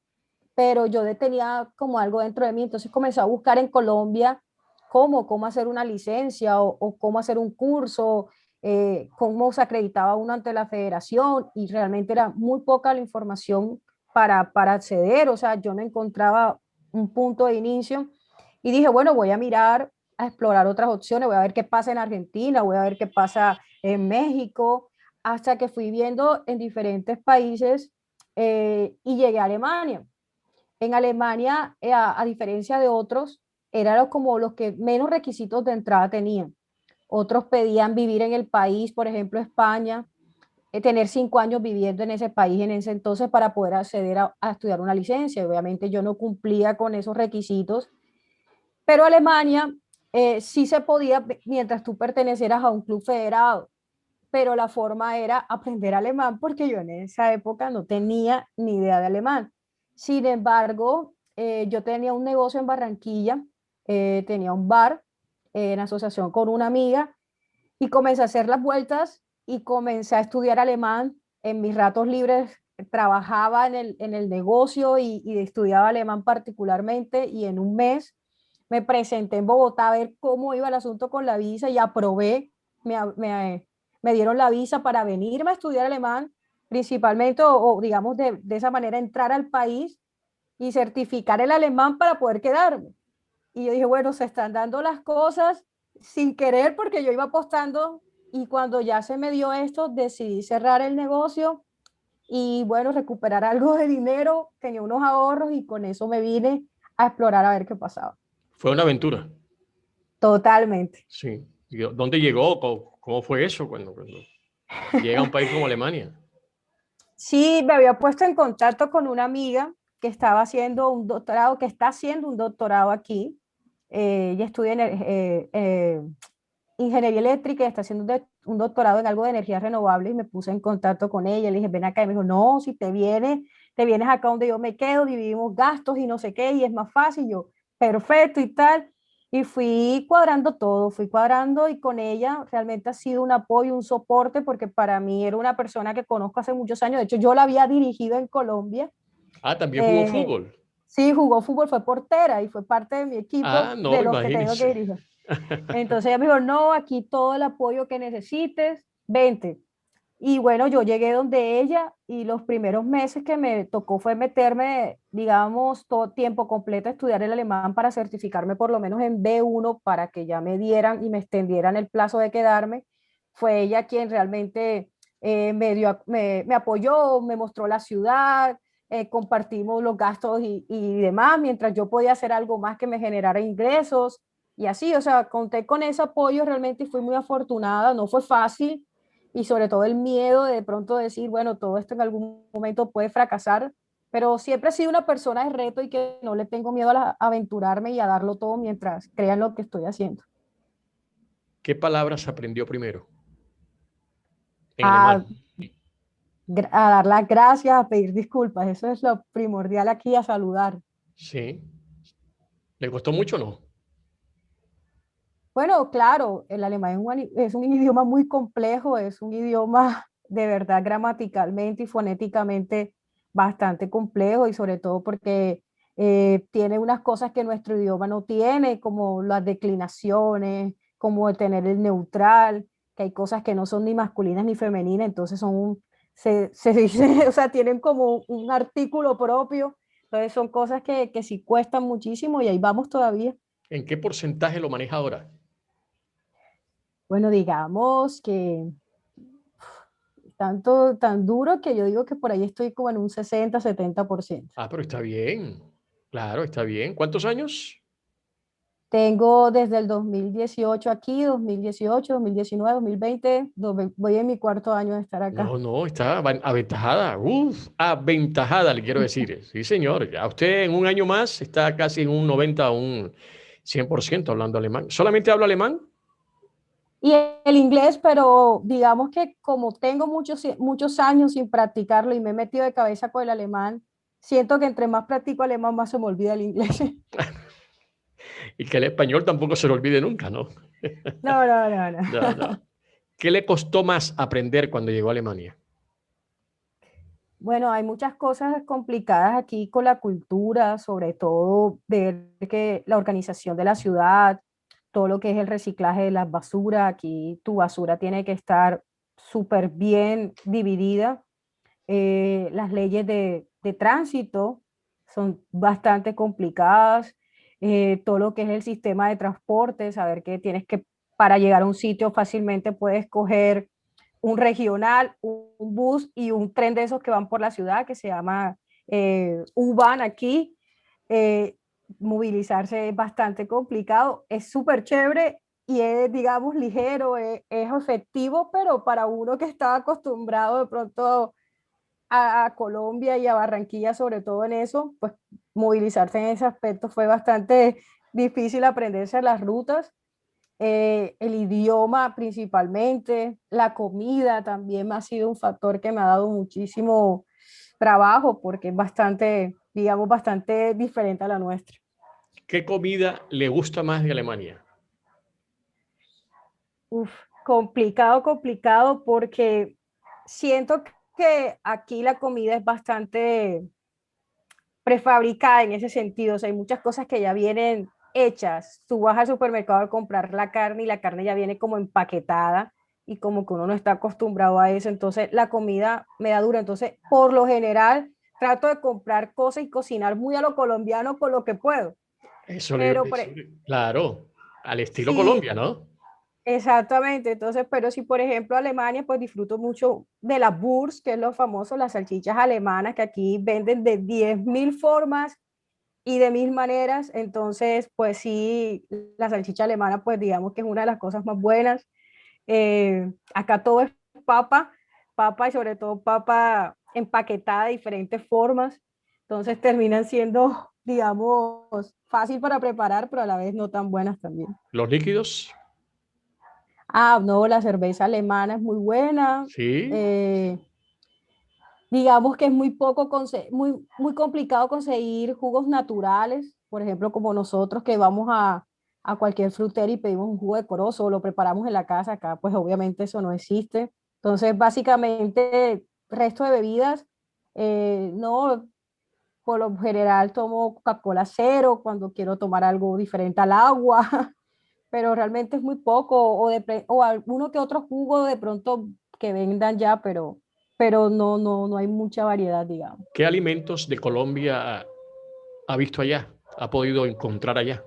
pero yo tenía como algo dentro de mí, entonces comencé a buscar en Colombia cómo hacer una licencia o cómo hacer un curso, cómo se acreditaba uno ante la federación, y realmente era muy poca la información para acceder, o sea, yo no encontraba un punto de inicio y dije, bueno, voy a mirar, a explorar otras opciones, voy a ver qué pasa en Argentina, voy a ver qué pasa en México, hasta que fui viendo en diferentes países y llegué a Alemania. En Alemania, a diferencia de otros, eran como los que menos requisitos de entrada tenían. Otros pedían vivir en el país, por ejemplo, España, tener 5 años viviendo en ese país en ese entonces para poder acceder a estudiar una licencia. Obviamente yo no cumplía con esos requisitos, pero Alemania sí se podía mientras tú pertenecieras a un club federado, pero la forma era aprender alemán porque yo en esa época no tenía ni idea de alemán. Sin embargo, yo tenía un negocio en Barranquilla, tenía un bar en asociación con una amiga y comencé a hacer las vueltas y comencé a estudiar alemán en mis ratos libres. Trabajaba en el negocio y estudiaba alemán particularmente, y en un mes me presenté en Bogotá a ver cómo iba el asunto con la visa y aprobé, me, me, me dieron la visa para venirme a estudiar alemán, principalmente, o digamos de esa manera entrar al país y certificar el alemán para poder quedarme. Y yo dije, bueno, se están dando las cosas sin querer porque yo iba apostando, y cuando ya se me dio esto, decidí cerrar el negocio y bueno, recuperar algo de dinero, tenía unos ahorros y con eso me vine a explorar a ver qué pasaba. Fue una aventura. Totalmente. Sí. ¿Dónde llegó? ¿Cómo fue eso cuando llega a un país como Alemania? Sí, me había puesto en contacto con una amiga que estaba haciendo un doctorado, que está haciendo un doctorado aquí. Ella estudia ingeniería eléctrica y está haciendo un doctorado en algo de energías renovables, y me puse en contacto con ella. Le dije, ven acá, y me dijo, no, si te vienes acá donde yo me quedo, dividimos gastos y no sé qué, y es más fácil. Yo, perfecto y tal. Y fui cuadrando todo, fui cuadrando, y con ella realmente ha sido un apoyo, un soporte, porque para mí era una persona que conozco hace muchos años. De hecho, yo la había dirigido en Colombia. Ah, también jugó Eh, fútbol. sí, jugó fútbol, fue portera y fue parte de mi equipo Ah, no, de los que tengo que imagínese. dirigir. Entonces ella me dijo, no, aquí todo el apoyo que necesites, vente. Y bueno, yo llegué donde ella, y los primeros meses que me tocó fue meterme, digamos, todo tiempo completo a estudiar el alemán para certificarme por lo menos en B1, para que ya me dieran y me extendieran el plazo de quedarme. Fue ella quien realmente me apoyó, me mostró la ciudad, compartimos los gastos y demás, mientras yo podía hacer algo más que me generara ingresos. Y así, o sea, conté con ese apoyo realmente y fui muy afortunada. No fue fácil, y sobre todo el miedo de pronto decir, bueno, todo esto en algún momento puede fracasar, pero siempre he sido una persona de reto y que no le tengo miedo a aventurarme y a darlo todo mientras crean lo que estoy haciendo. ¿Qué palabras aprendió primero en A, alemán? a dar las gracias, a pedir disculpas, eso es lo primordial aquí, a saludar. Sí. ¿Le costó mucho o no? Bueno, claro, el alemán es un idioma muy complejo, es un idioma de verdad gramaticalmente y fonéticamente bastante complejo, y sobre todo porque tiene unas cosas que nuestro idioma no tiene, como las declinaciones, como el tener el neutral, que hay cosas que no son ni masculinas ni femeninas, entonces se dice, o sea, tienen como un artículo propio, entonces son cosas que sí cuestan muchísimo, y ahí vamos todavía. ¿En qué porcentaje lo maneja ahora? Bueno, digamos que tanto, tan duro que yo digo que por ahí estoy como en un 60-70%. Ah, pero está bien. Claro, está bien. ¿Cuántos años? Tengo desde el 2018 aquí, 2018, 2019, 2020, voy en mi cuarto año de estar acá. No, no, está aventajada. Uf, aventajada, le quiero decir. Sí, señor. Ya usted en un año más está casi en un 90 o un 100% hablando alemán. ¿Solamente habla alemán? Y el inglés, pero digamos que como tengo muchos años sin practicarlo y me he metido de cabeza con el alemán, siento que entre más practico alemán, más se me olvida el inglés. Y que el español tampoco se lo olvide nunca, ¿no? No, no, no, No, no. no. ¿Qué le costó más aprender cuando llegó a Alemania? Bueno, hay muchas cosas complicadas aquí con la cultura, sobre todo ver que la organización de la ciudad, todo lo que es el reciclaje de las basuras, aquí tu basura tiene que estar súper bien dividida. Las leyes de tránsito son bastante complicadas. Todo lo que es el sistema de transporte, saber que tienes que, para llegar a un sitio fácilmente puedes coger un regional, un bus y un tren de esos que van por la ciudad, que se llama U-Bahn aquí. Eh, Movilizarse es bastante complicado, es súper chévere y es, digamos, ligero, es efectivo, pero para uno que está acostumbrado de pronto a Colombia y a Barranquilla, sobre todo en eso, pues movilizarse en ese aspecto fue bastante difícil aprenderse las rutas, el idioma principalmente, la comida también me ha sido un factor que me ha dado muchísimo trabajo porque es bastante, digamos, bastante diferente a la nuestra. ¿Qué comida le gusta más de Alemania? Uf, complicado, complicado porque siento que aquí la comida es bastante prefabricada en ese sentido. O sea, hay muchas cosas que ya vienen hechas. Tú vas al supermercado a comprar la carne y la carne ya viene como empaquetada y como que uno no está acostumbrado a eso. Entonces, la comida me da dura. Entonces, por lo general, trato de comprar cosas y cocinar muy a lo colombiano con lo que puedo. Eso le, Pero, claro, al estilo sí, Colombia, ¿no? exactamente. Entonces, pero si por ejemplo Alemania, pues disfruto mucho de la Wurst, que es lo famoso, las salchichas alemanas que aquí venden de 10.000 formas y de mil maneras. Entonces, pues sí, la salchicha alemana, pues digamos que es una de las cosas más buenas. Acá todo es papa, papa y sobre todo papa empaquetada de diferentes formas. Entonces terminan siendo, digamos, fácil para preparar, pero a la vez no tan buenas también. Los líquidos, Ah, no, la cerveza alemana es muy buena. sí. Eh, digamos que es muy poco, muy complicado conseguir jugos naturales, por ejemplo, como nosotros que vamos a cualquier frutero y pedimos un jugo de corozo o lo preparamos en la casa, acá pues obviamente eso no existe. Entonces, básicamente, resto de bebidas, no, por lo general tomo Coca-Cola cero cuando quiero tomar algo diferente al agua, pero realmente es muy poco, o alguno que otro jugo de pronto que vendan ya, pero no, no, no hay mucha variedad, digamos. ¿Qué alimentos de Colombia ha visto allá? ¿Ha podido encontrar allá?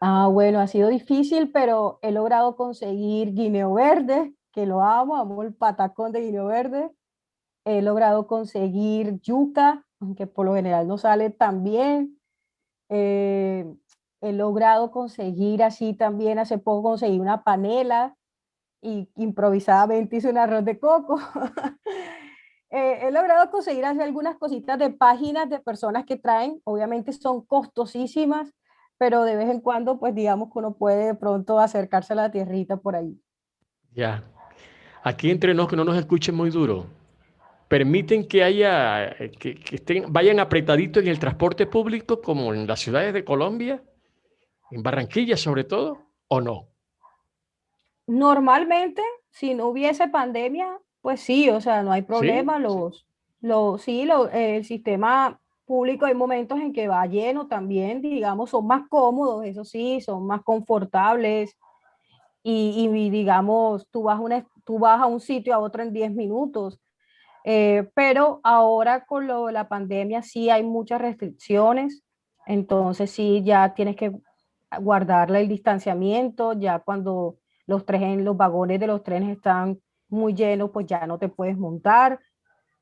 Ah, bueno, ha sido difícil, pero he logrado conseguir guineo verde, que lo amo, amo el patacón de guineo verde. He logrado conseguir yuca, aunque por lo general no sale tan bien. Eh, He logrado conseguir así también, hace poco conseguí una panela y improvisadamente hice un arroz de coco. He logrado conseguir hacer algunas cositas de páginas de personas que traen, obviamente son costosísimas, pero de vez en cuando, pues digamos que uno puede de pronto acercarse a la tierrita por ahí. Ya. Aquí entre nos, que no nos escuchen muy duro. ¿Permiten que haya, que estén, vayan apretaditos en el transporte público como en las ciudades de Colombia, en Barranquilla sobre todo, o no? Normalmente, si no hubiese pandemia, pues sí, o sea, no hay ¿Sí? problema, sí, el sistema público hay momentos en que va lleno también, digamos, son más cómodos, eso sí, son más confortables, y digamos, tú vas a un sitio a otro en 10 minutos. Pero ahora con la pandemia sí hay muchas restricciones, entonces sí ya tienes que guardar el distanciamiento, ya cuando los vagones de los trenes están muy llenos, pues ya no te puedes montar.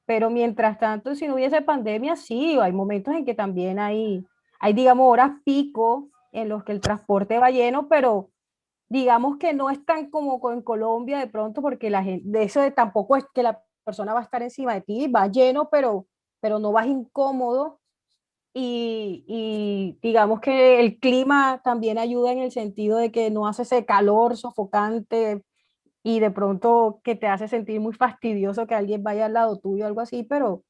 Pero mientras tanto, si no hubiese pandemia, sí, hay momentos en que también hay digamos, horas pico en los que el transporte va lleno, pero digamos que no es tan como en Colombia de pronto, porque la gente, de eso de tampoco es que la persona va a estar encima de ti, va lleno, pero no vas incómodo. Y digamos que el clima también ayuda en el sentido de que no hace ese calor sofocante y de pronto que te hace sentir muy fastidioso que alguien vaya al lado tuyo o algo así, pero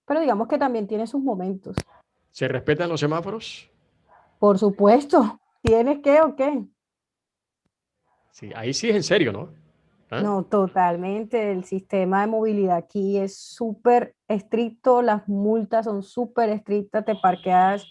digamos que también tiene sus momentos. ¿Se respetan los semáforos? Por supuesto, ¿tienes que o qué? Sí, ahí sí es en serio, ¿no? ¿Ah? No, totalmente. El sistema de movilidad aquí es súper estricto, las multas son súper estrictas, te parqueas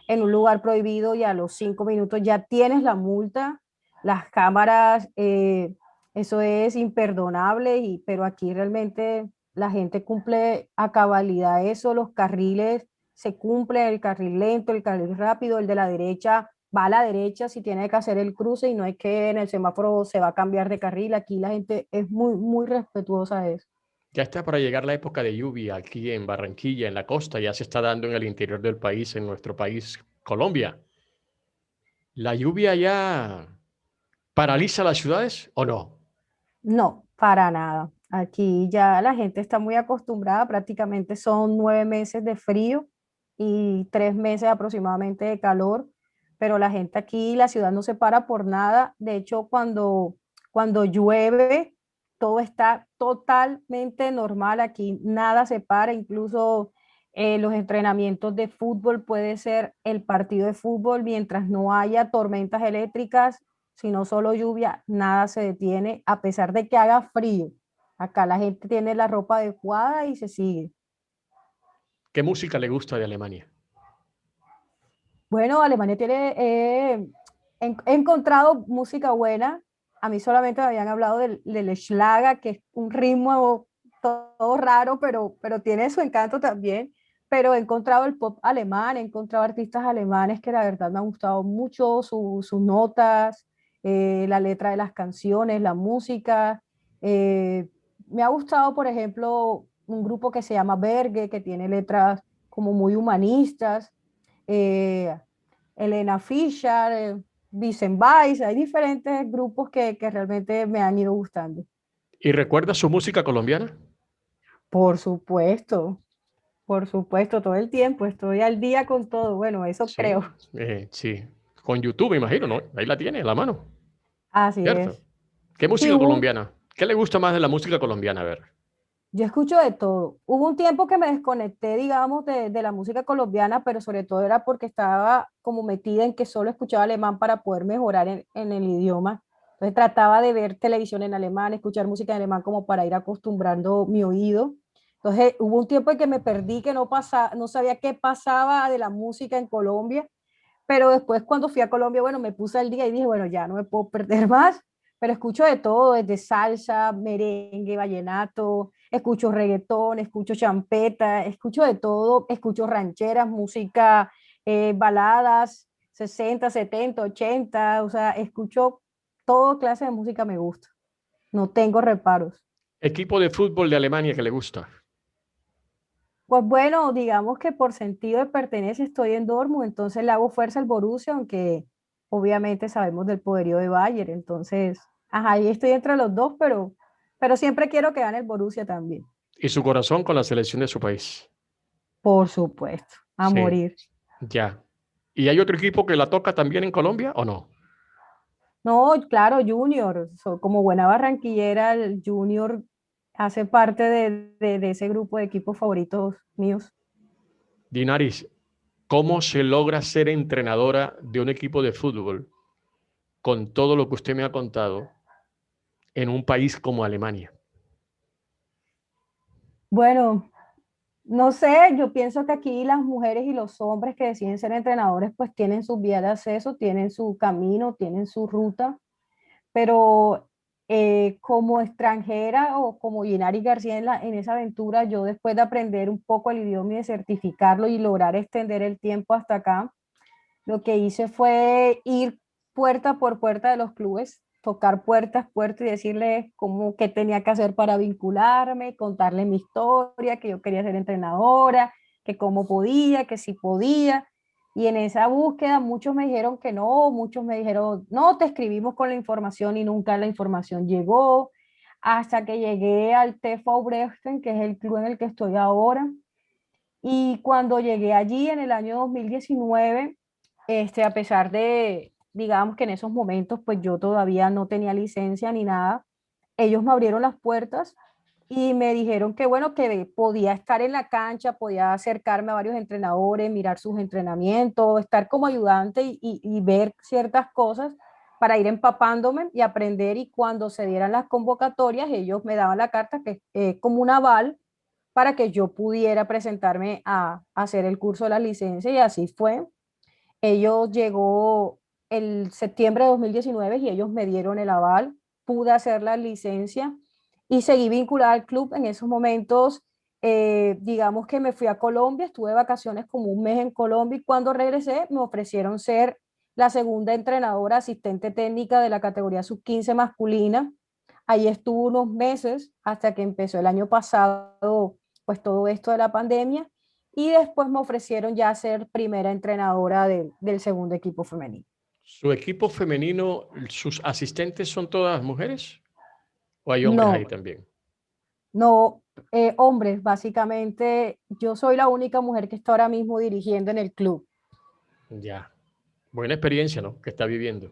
en un lugar prohibido y a los 5 minutos ya tienes la multa. Las cámaras, eso es imperdonable, pero aquí realmente la gente cumple a cabalidad eso, los carriles se cumplen, el carril lento, el carril rápido, el de la derecha va a la derecha si tiene que hacer el cruce y no es que en el semáforo se va a cambiar de carril. Aquí la gente es muy, muy respetuosa de eso. Ya está para llegar la época de lluvia aquí en Barranquilla, en la costa, ya se está dando en el interior del país, en nuestro país, Colombia. ¿La lluvia ya paraliza las ciudades o no? No, para nada. Aquí ya la gente está muy acostumbrada, prácticamente son 9 meses de frío y 3 meses aproximadamente de calor, pero la gente aquí, la ciudad no se para por nada. De hecho, cuando llueve, todo está totalmente normal. Aquí nada se para, incluso los entrenamientos de fútbol puede ser el partido de fútbol mientras no haya tormentas eléctricas, sino solo lluvia, nada se detiene, a pesar de que haga frío. Acá la gente tiene la ropa adecuada y se sigue. ¿Qué música le gusta de Alemania? Bueno, Alemania tiene, he encontrado música buena. A mí solamente me habían hablado del Schlager, que es un ritmo todo raro, pero tiene su encanto también. Pero he encontrado el pop alemán, he encontrado artistas alemanes que la verdad me han gustado mucho, sus notas, la letra de las canciones, la música. Eh, Me ha gustado, por ejemplo, un grupo que se llama Berge, que tiene letras como muy humanistas. eh, Elena Fischer, Vincent Weiss, hay diferentes grupos que realmente me han ido gustando. ¿Y recuerda su música colombiana? Por supuesto, por supuesto, todo el tiempo estoy al día con todo. Bueno, eso Sí, creo. sí. Con YouTube, me imagino, ¿no? Ahí la tiene, a la mano, Así ¿cierto? es. ¿Qué Sí, música colombiana? ¿Qué le gusta más de la música colombiana? A ver. yo escucho de todo. Hubo un tiempo que me desconecté, digamos, de la música colombiana, pero sobre todo era porque estaba como metida en que solo escuchaba alemán para poder mejorar en el idioma. Entonces trataba de ver televisión en alemán, escuchar música en alemán como para ir acostumbrando mi oído. Entonces hubo un tiempo en que me perdí, que no sabía qué pasaba de la música en Colombia, pero después cuando fui a Colombia, bueno, me puse al día y dije, bueno, ya no me puedo perder más, pero escucho de todo, desde salsa, merengue, vallenato, escucho reggaetón, escucho champeta, escucho de todo, escucho rancheras, música, baladas, 60, 70, 80, o sea, escucho todo clase de música me gusta, no tengo reparos. Equipo de fútbol de Alemania que le gusta. Pues bueno, digamos que por sentido de pertenencia estoy en Dortmund, entonces le hago fuerza al Borussia, aunque obviamente sabemos del poderío de Bayern, entonces, ajá, ahí estoy entre los dos, pero siempre quiero que gane el Borussia también. Y su corazón con la selección de su país. Por supuesto, a Sí, morir. ya. ¿Y hay otro equipo que la toca también en Colombia o no? No, claro, Junior, como buena barranquillera, el Junior hace parte de ese grupo de equipos favoritos míos. Dinaris, ¿cómo se logra ser entrenadora de un equipo de fútbol con todo lo que usted me ha contado en un país como Alemania? Bueno, no sé, yo pienso que aquí las mujeres y los hombres que deciden ser entrenadores pues tienen sus vías de acceso, tienen su camino, tienen su ruta, pero como extranjera o como Yenari García en esa aventura, yo después de aprender un poco el idioma y de certificarlo y lograr extender el tiempo hasta acá, lo que hice fue ir puerta por puerta de los clubes, tocar puertas, puertas y decirles cómo, qué tenía que hacer para vincularme, contarle mi historia, que yo quería ser entrenadora, que cómo podía, que si podía. Y en esa búsqueda muchos me dijeron que no, muchos me dijeron, no, te escribimos con la información y nunca la información llegó, hasta que llegué al TFO Brechten, que es el club en el que estoy ahora. Y cuando llegué allí en el año 2019, a pesar de, digamos que en esos momentos, pues yo todavía no tenía licencia ni nada, ellos me abrieron las puertas y me dijeron que bueno, que podía estar en la cancha, podía acercarme a varios entrenadores, mirar sus entrenamientos, estar como ayudante y ver ciertas cosas para ir empapándome y aprender, y cuando se dieran las convocatorias, ellos me daban la carta que como un aval para que yo pudiera presentarme a hacer el curso de la licencia, y así fue. Ellos llegó el septiembre de 2019 y ellos me dieron el aval, pude hacer la licencia y seguí vinculada al club. En esos momentos, digamos que me fui a Colombia, estuve de vacaciones como un mes en Colombia, y cuando regresé me ofrecieron ser la segunda entrenadora asistente técnica de la categoría sub-15 masculina. Ahí estuve unos meses hasta que empezó el año pasado, pues todo esto de la pandemia, y después me ofrecieron ya ser primera entrenadora del segundo equipo femenino. ¿Su equipo femenino, sus asistentes son todas mujeres o hay hombres ahí No, también? no, hombres, básicamente yo soy la única mujer que está ahora mismo dirigiendo en el club. Ya, buena experiencia, ¿no? Que está viviendo.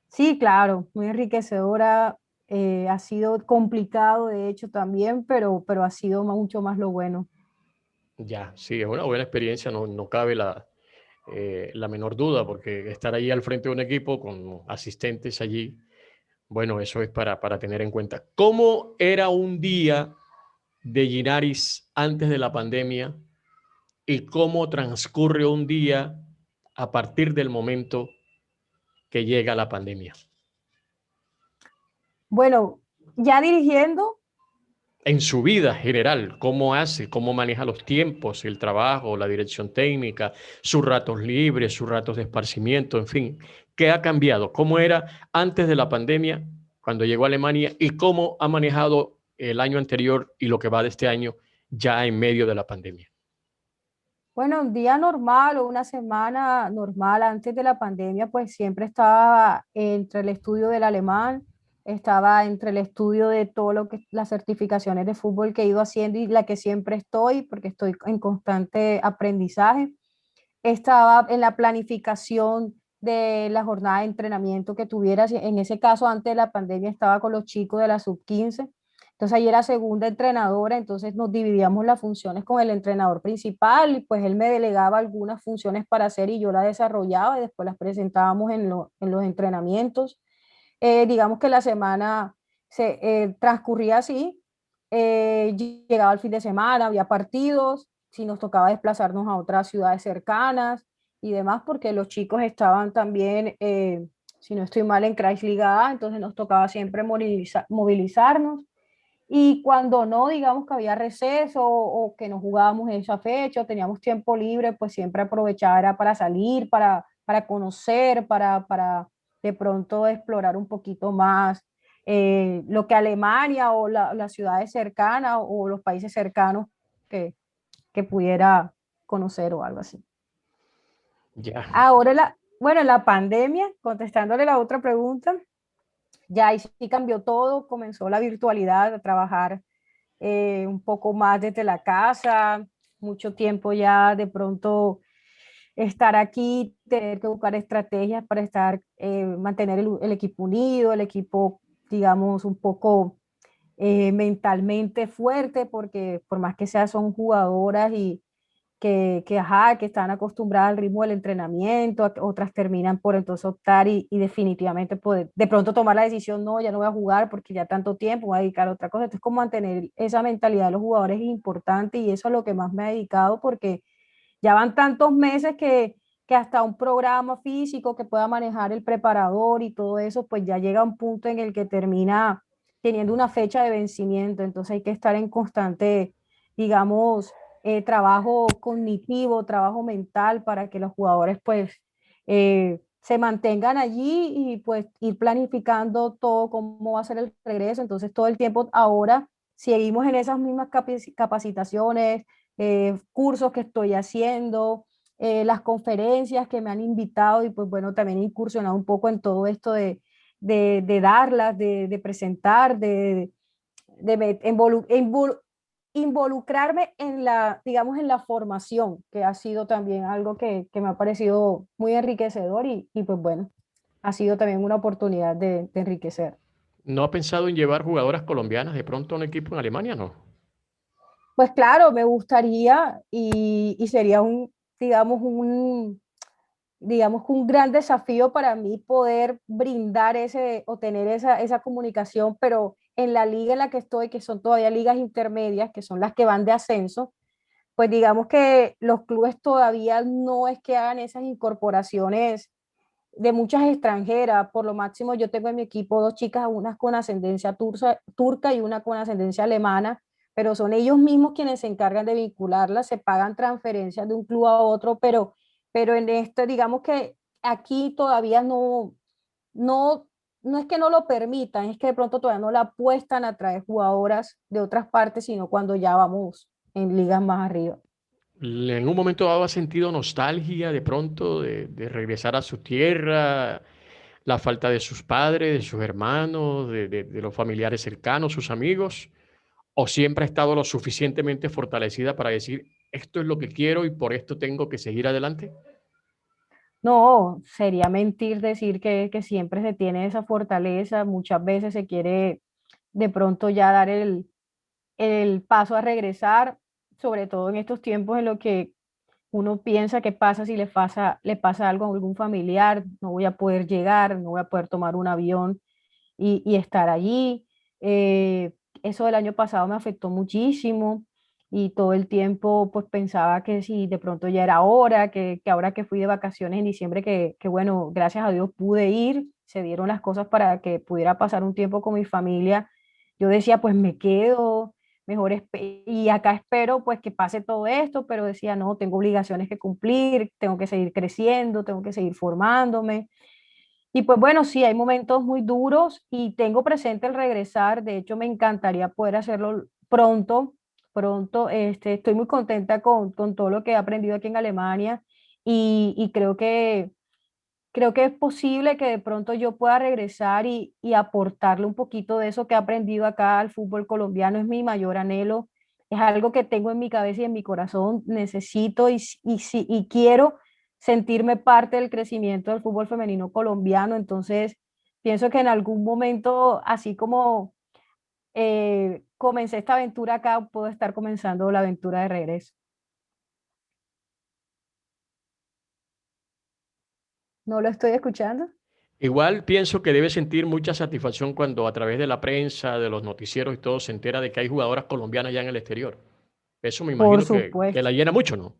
Sí, claro, muy enriquecedora, ha sido complicado de hecho también, pero ha sido mucho más lo bueno. Ya, sí, es una buena experiencia, no, no cabe la menor duda, porque estar ahí al frente de un equipo con asistentes allí, bueno, eso es para tener en cuenta. ¿Cómo era un día de Ginaris antes de la pandemia y cómo transcurre un día a partir del momento que llega la pandemia? Bueno, ya dirigiendo. En su vida general, ¿cómo hace? ¿Cómo maneja los tiempos, el trabajo, la dirección técnica, sus ratos libres, sus ratos de esparcimiento, en fin? ¿Qué ha cambiado? ¿Cómo era antes de la pandemia, cuando llegó a Alemania, y cómo ha manejado el año anterior y lo que va de este año ya en medio de la pandemia? Bueno, un día normal o una semana normal antes de la pandemia, pues siempre estaba entre el estudio del alemán, estaba entre el estudio de todo lo que las certificaciones de fútbol que he ido haciendo y la que siempre estoy, porque estoy en constante aprendizaje. Estaba en la planificación de la jornada de entrenamiento que tuviera. En ese caso, antes de la pandemia, estaba con los chicos de la sub-15. Entonces, ahí era segunda entrenadora, entonces nos dividíamos las funciones con el entrenador principal, y pues él me delegaba algunas funciones para hacer y yo las desarrollaba y después las presentábamos en los entrenamientos. Digamos que la semana transcurría así. Llegaba el fin de semana, había partidos, si nos tocaba desplazarnos a otras ciudades cercanas y demás, porque los chicos estaban también, si no estoy mal, en Kreisliga A, entonces nos tocaba siempre movilizarnos. Y cuando no, digamos que había receso o que no jugábamos en esa fecha o teníamos tiempo libre, pues siempre aprovechaba era para salir, para conocer, para de pronto explorar un poquito más lo que Alemania o las ciudades cercanas o los países cercanos que, que pudiera conocer o algo así. Ya, Ahora, bueno, la pandemia, contestándole la otra pregunta, ya ahí sí cambió todo, comenzó la virtualidad, a trabajar un poco más desde la casa, mucho tiempo ya de pronto estar aquí, tener que buscar estrategias para estar, mantener el equipo unido, el equipo, digamos, un poco mentalmente fuerte, porque por más que sea, son jugadoras y ajá, que están acostumbradas al ritmo del entrenamiento, otras terminan por entonces optar y definitivamente poder, de pronto tomar la decisión, no, ya no voy a jugar porque ya tanto tiempo voy a dedicar a otra cosa. Entonces, como mantener esa mentalidad de los jugadores es importante, y eso es lo que más me ha dedicado, porque ya van tantos meses que hasta un programa físico que pueda manejar el preparador y todo eso, pues ya llega un punto en el que termina teniendo una fecha de vencimiento. Entonces hay que estar en constante, digamos, trabajo cognitivo, trabajo mental para que los jugadores pues se mantengan allí y pues ir planificando todo, cómo va a ser el regreso. Entonces todo el tiempo ahora seguimos en esas mismas capacitaciones, cursos que estoy haciendo, las conferencias que me han invitado y pues bueno, también he incursionado un poco en todo esto de darlas, de presentar, de involucrarme en la, digamos, en la formación, que ha sido también algo que me ha parecido muy enriquecedor y pues bueno, ha sido también una oportunidad de enriquecer. ¿No ha pensado en llevar jugadoras colombianas de pronto a un equipo en Alemania? No. Pues claro, me gustaría y sería digamos, un gran desafío para mí poder brindar ese o tener esa comunicación, pero en la liga en la que estoy, que son todavía ligas intermedias, que son las que van de ascenso, pues digamos que los clubes todavía no es que hagan esas incorporaciones de muchas extranjeras. Por lo máximo yo tengo en mi equipo dos chicas, una con ascendencia turca y una con ascendencia alemana, pero son ellos mismos quienes se encargan de vincularlas, se pagan transferencias de un club a otro, pero en esto digamos que aquí todavía no, no es que no lo permitan, es que de pronto todavía no la apuestan a traer jugadoras de otras partes, sino cuando ya vamos en ligas más arriba. ¿En un momento dado ha sentido nostalgia de pronto de regresar a su tierra, la falta de sus padres, de sus hermanos, de los familiares cercanos, sus amigos? ¿O siempre ha estado lo suficientemente fortalecida para decir, esto es lo que quiero y por esto tengo que seguir adelante? No, sería mentir decir que siempre se tiene esa fortaleza, muchas veces se quiere de pronto ya dar el paso a regresar, sobre todo en estos tiempos en los que uno piensa qué pasa si le pasa algo a algún familiar, no voy a poder llegar, no voy a poder tomar un avión y estar allí. Eh, Eso del año pasado me afectó muchísimo y todo el tiempo pues pensaba que si de pronto ya era hora, que ahora que fui de vacaciones en diciembre, que bueno, gracias a Dios pude ir, se dieron las cosas para que pudiera pasar un tiempo con mi familia. Yo decía, pues me quedo, mejor y acá espero pues que pase todo esto, pero decía, no, tengo obligaciones que cumplir, tengo que seguir creciendo, tengo que seguir formándome. Y pues bueno, sí, hay momentos muy duros y tengo presente el regresar. De hecho, me encantaría poder hacerlo pronto, pronto. Estoy muy contenta con todo lo que he aprendido aquí en Alemania y creo que es posible que de pronto yo pueda regresar y aportarle un poquito de eso que he aprendido acá al fútbol colombiano. Es mi mayor anhelo. Es algo que tengo en mi cabeza y en mi corazón. Necesito y quiero sentirme parte del crecimiento del fútbol femenino colombiano. Entonces, pienso que en algún momento, así como comencé esta aventura acá, puedo estar comenzando la aventura de regreso. ¿No lo estoy escuchando? Igual pienso que debe sentir mucha satisfacción cuando a través de la prensa, de los noticieros y todo se entera de que hay jugadoras colombianas ya en el exterior. Eso me Por imagino que la supuesto. llena mucho, ¿no?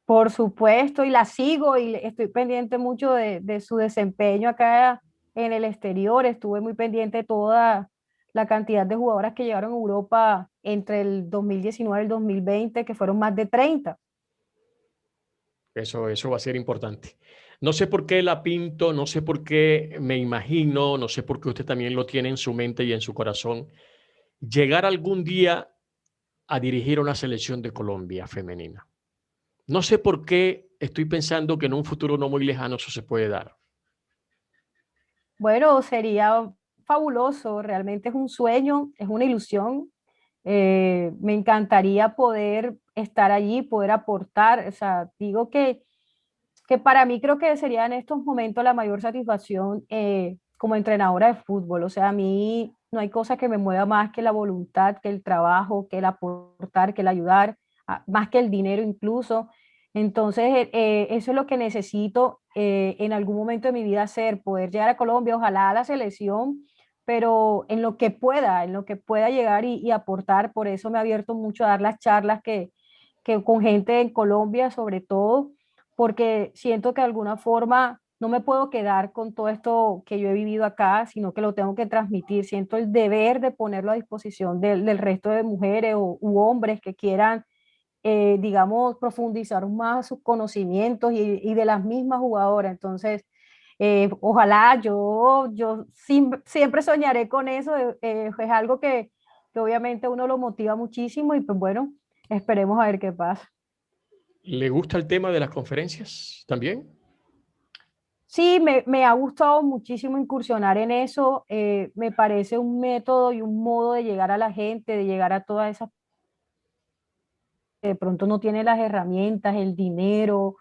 Por supuesto, y la sigo y estoy pendiente mucho de su desempeño acá en el exterior. Estuve muy pendiente de toda la cantidad de jugadoras que llegaron a Europa entre el 2019 y el 2020, que fueron más de 30. Eso va a ser importante. No sé por qué la pinto, no sé por qué me imagino, no sé por qué usted también lo tiene en su mente y en su corazón, llegar algún día a dirigir una selección de Colombia femenina. No sé por qué estoy pensando que en un futuro no muy lejano eso se puede dar. Bueno, sería fabuloso, realmente es un sueño, es una ilusión. Me encantaría poder estar allí, poder aportar. O sea, digo que para mí creo que sería en estos momentos la mayor satisfacción como entrenadora de fútbol. O sea, a mí no hay cosa que me mueva más que la voluntad, que el trabajo, que el aportar, que el ayudar, más que el dinero incluso. Entonces, eso es lo que necesito en algún momento de mi vida hacer, poder llegar a Colombia, ojalá a la selección, pero en lo que pueda llegar y aportar. Por eso me he abierto mucho a dar las charlas que con gente en Colombia, sobre todo porque siento que de alguna forma no me puedo quedar con todo esto que yo he vivido acá, sino que lo tengo que transmitir. Siento el deber de ponerlo a disposición del resto de mujeres u hombres que quieran, digamos, profundizar más sus conocimientos y de las mismas jugadoras. Entonces, Ojalá, siempre soñaré con eso, es algo que obviamente uno lo motiva muchísimo y pues bueno, esperemos a ver qué pasa. ¿Le gusta el tema de las conferencias también? Sí, me ha gustado muchísimo incursionar en eso, me parece un método y un modo de llegar a la gente, de llegar a todas esas que de pronto no tiene las herramientas, el dinero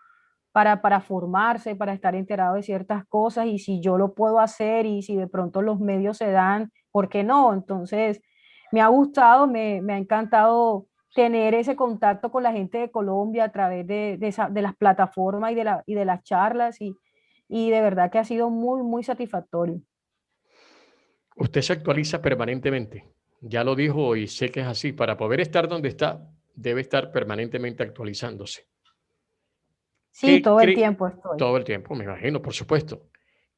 para formarse, para estar enterado de ciertas cosas y si yo lo puedo hacer y si de pronto los medios se dan, ¿por qué no? Entonces, me ha gustado, me ha encantado tener ese contacto con la gente de Colombia a través de las plataformas y de las charlas y de verdad que ha sido muy, muy satisfactorio. Usted se actualiza permanentemente. Ya lo dijo y sé que es así. Para poder estar donde está, debe estar permanentemente actualizándose. Sí, ¿Qué todo el cree? tiempo estoy. Todo el tiempo, me imagino, por supuesto.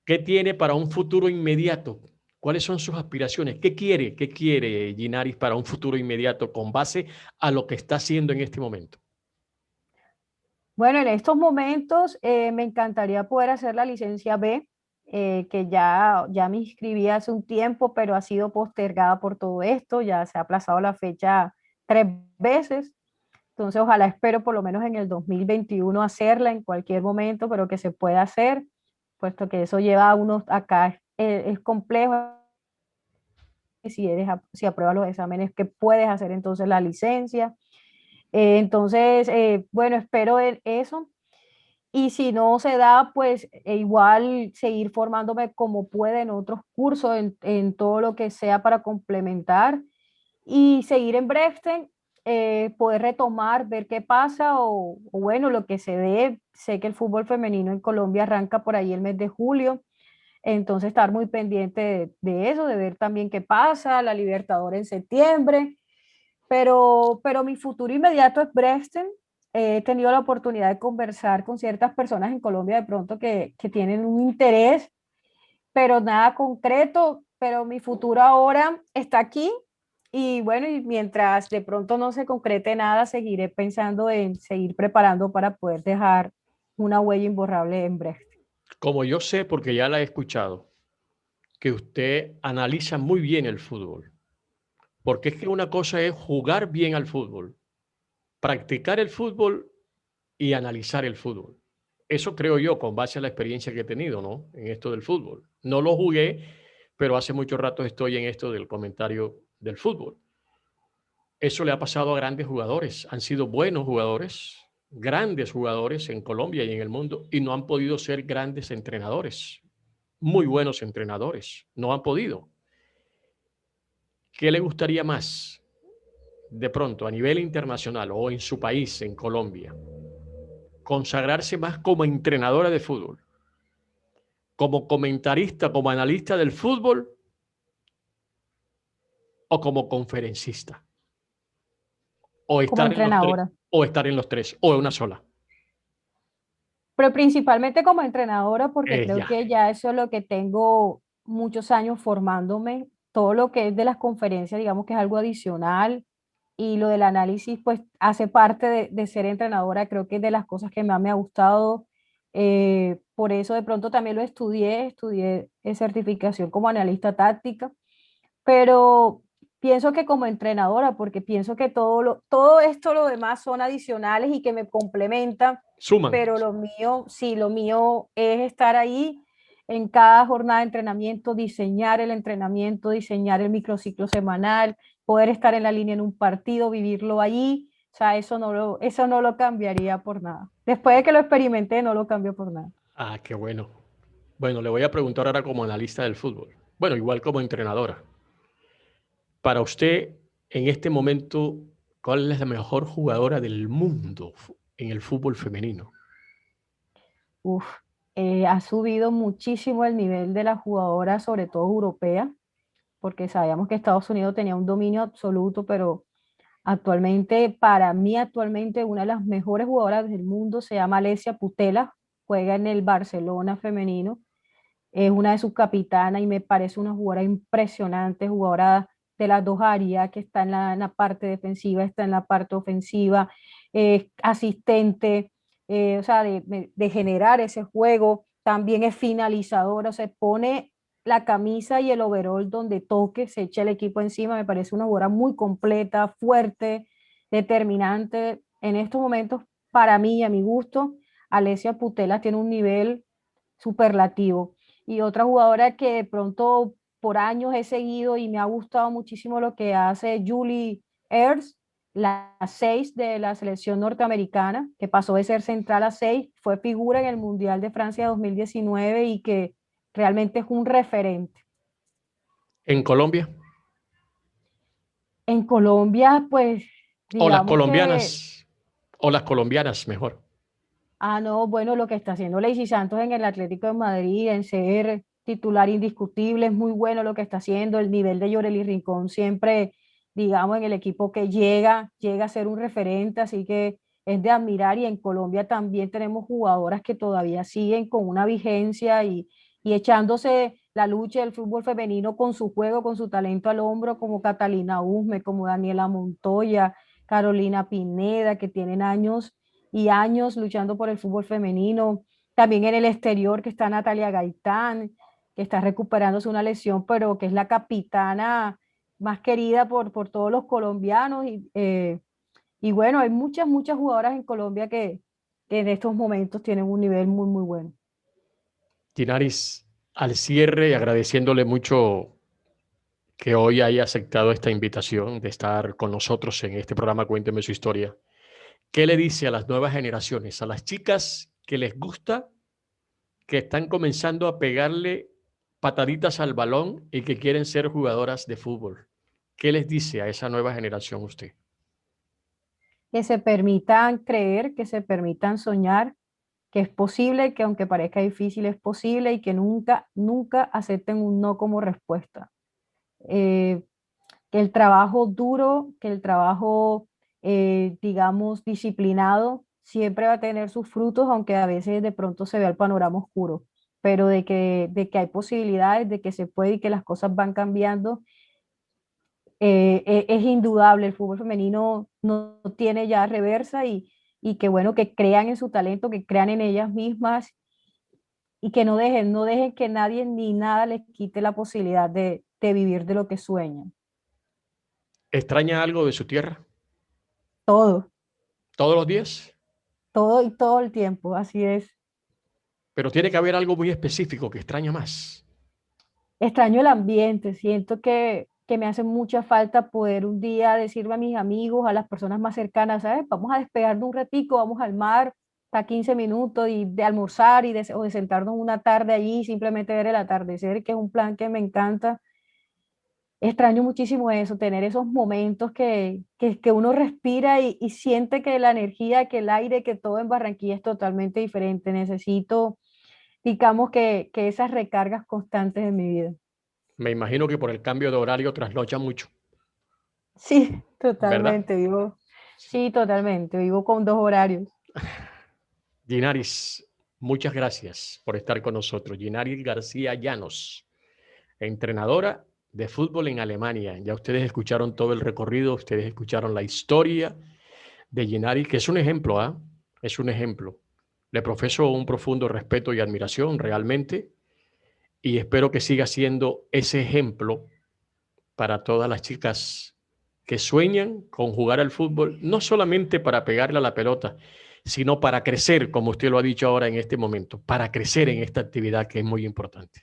¿Qué tiene para un futuro inmediato? ¿Cuáles son sus aspiraciones? ¿Qué quiere? ¿Qué quiere Ginaris para un futuro inmediato con base a lo que está haciendo en este momento? Bueno, en estos momentos me encantaría poder hacer la licencia B, que ya me inscribí hace un tiempo, pero ha sido postergada por todo esto, ya se ha aplazado la fecha 3 veces, entonces ojalá espero por lo menos en el 2021 hacerla en cualquier momento, pero que se pueda hacer, puesto que eso lleva a unos, acá es complejo, si apruebas los exámenes, que puedes hacer entonces la licencia. Entonces, bueno, espero en eso. Y si no se da, pues igual seguir formándome como pueda en otros cursos, en todo lo que sea para complementar y seguir en Brexton, poder retomar, ver qué pasa o bueno, lo que se dé. Sé que el fútbol femenino en Colombia arranca por ahí el mes de julio, entonces estar muy pendiente de eso, de ver también qué pasa, la Libertadores en septiembre, pero mi futuro inmediato es Brexton. He tenido la oportunidad de conversar con ciertas personas en Colombia de pronto que tienen un interés, pero nada concreto, pero mi futuro ahora está aquí y bueno, y mientras de pronto no se concrete nada, seguiré pensando en seguir preparando para poder dejar una huella imborrable en Brexton. Como yo sé, porque ya la he escuchado, que usted analiza muy bien el fútbol, porque es que una cosa es jugar bien al fútbol, practicar el fútbol y analizar el fútbol. Eso creo yo, con base a la experiencia que he tenido, ¿no? En esto del fútbol. No lo jugué, pero hace mucho rato estoy en esto del comentario del fútbol. Eso le ha pasado a grandes jugadores. Han sido buenos jugadores, grandes jugadores en Colombia y en el mundo, y no han podido ser grandes entrenadores, muy buenos entrenadores. No han podido. ¿Qué le gustaría más de pronto a nivel internacional o en su país, en Colombia? Consagrarse más como entrenadora de fútbol, como comentarista, como analista del fútbol o como conferencista, o Como estar en los tres, entrenadora. o estar en los tres, o en una sola. Pero principalmente como entrenadora, porque creo Ya, que ya eso es lo que tengo muchos años formándome. Todo lo que es de las conferencias, digamos que es algo adicional. Y lo del análisis, pues hace parte de ser entrenadora. Creo que es de las cosas que más me ha gustado. Por eso de pronto también lo estudié certificación como analista táctica. Pero pienso que como entrenadora, porque pienso que todo esto, lo demás son adicionales y que me complementan, suman. pero lo mío, sí, lo mío es estar ahí en cada jornada de entrenamiento, diseñar el entrenamiento, diseñar el microciclo semanal, poder estar en la línea en un partido, vivirlo allí, o sea, eso no lo cambiaría por nada. Después de que lo experimenté, no lo cambio por nada. Ah, qué bueno. Bueno, le voy a preguntar ahora como analista del fútbol. Bueno, igual como entrenadora. Para usted, en este momento, ¿cuál es la mejor jugadora del mundo en el fútbol femenino? Uf, ha subido muchísimo el nivel de la jugadora, sobre todo europea, porque sabíamos que Estados Unidos tenía un dominio absoluto, pero actualmente, para mí actualmente, una de las mejores jugadoras del mundo se llama Alessia Putela, juega en el Barcelona femenino, es una de sus capitanas y me parece una jugadora impresionante, jugadora de las dos áreas, que está en la parte defensiva, está en la parte ofensiva, asistente, o sea, de generar ese juego. también es finalizadora, se pone la camisa y el overall donde toque, se echa el equipo encima. Me parece una jugadora muy completa, fuerte, determinante. En estos momentos, para mí y a mi gusto, Alessia Putellas tiene un nivel superlativo. Y otra jugadora que de pronto por años he seguido y me ha gustado muchísimo lo que hace Julie Ertz, la 6 de la selección norteamericana, que pasó de ser central a 6, fue figura en el Mundial de Francia 2019 y que realmente es un referente. En Colombia, En Colombia, pues o las digamos que, colombianas, o las colombianas mejor. no, bueno, lo que está haciendo Lacey Santos en el Atlético de Madrid, en ser titular indiscutible, es muy bueno lo que está haciendo, el nivel de Yoreli Rincón siempre, digamos, en el equipo que llega a ser un referente, así que es de admirar. Y en Colombia también tenemos jugadoras que todavía siguen con una vigencia y echándose la lucha del fútbol femenino con su juego, con su talento al hombro, como Catalina Usme, como Daniela Montoya, Carolina Pineda, que tienen años y años luchando por el fútbol femenino. También en el exterior que está Natalia Gaitán, que está recuperándose una lesión, pero que es la capitana más querida por todos los colombianos. Y bueno, hay muchas jugadoras en Colombia que en estos momentos tienen un nivel muy bueno. Ginaris, al cierre y agradeciéndole mucho que hoy haya aceptado esta invitación de estar con nosotros en este programa Cuénteme su historia. ¿Qué le dice a las nuevas generaciones, a las chicas que les gusta, que están comenzando a pegarle pataditas al balón y que quieren ser jugadoras de fútbol? ¿Qué les dice a esa nueva generación usted? Que se permitan creer, que se permitan soñar, que es posible, que aunque parezca difícil, es posible y que nunca acepten un no como respuesta. Eh, que el trabajo duro, que el trabajo, digamos, disciplinado, siempre va a tener sus frutos, aunque a veces de pronto se vea el panorama oscuro, pero de que hay posibilidades, de que se puede y que las cosas van cambiando. Es indudable, el fútbol femenino no tiene ya reversa y que bueno, que crean en su talento, que crean en ellas mismas y que no dejen que nadie ni nada les quite la posibilidad de vivir de lo que sueñan. ¿Extraña algo de su tierra Todo, todos los días? todo y todo el tiempo, así es. Pero tiene que haber algo muy específico que extraña más. Extraño el ambiente, siento que me hace mucha falta poder un día decirle a mis amigos, a las personas más cercanas, ¿sabes? Vamos a despegarnos un ratico, vamos al mar, hasta 15 minutos y de almorzar o de sentarnos una tarde allí y simplemente ver el atardecer, que es un plan que me encanta. Extraño muchísimo eso, tener esos momentos que uno respira y siente que la energía, que el aire, que todo en Barranquilla es totalmente diferente. Necesito, digamos, que esas recargas constantes en mi vida. Me imagino que por el cambio de horario trasnocha mucho, Sí, ¿verdad? totalmente, vivo. Sí, totalmente, vivo con dos horarios. Ginaris, muchas gracias por estar con nosotros. Ginaris García Llanos, entrenadora de fútbol en Alemania. Ya ustedes escucharon todo el recorrido, ustedes escucharon la historia de Ginaris, que es un ejemplo, ¿ah? Es un ejemplo. Le profeso un profundo respeto y admiración realmente y espero que siga siendo ese ejemplo para todas las chicas que sueñan con jugar al fútbol, no solamente para pegarle a la pelota, sino para crecer, como usted lo ha dicho ahora en este momento, para crecer en esta actividad que es muy importante.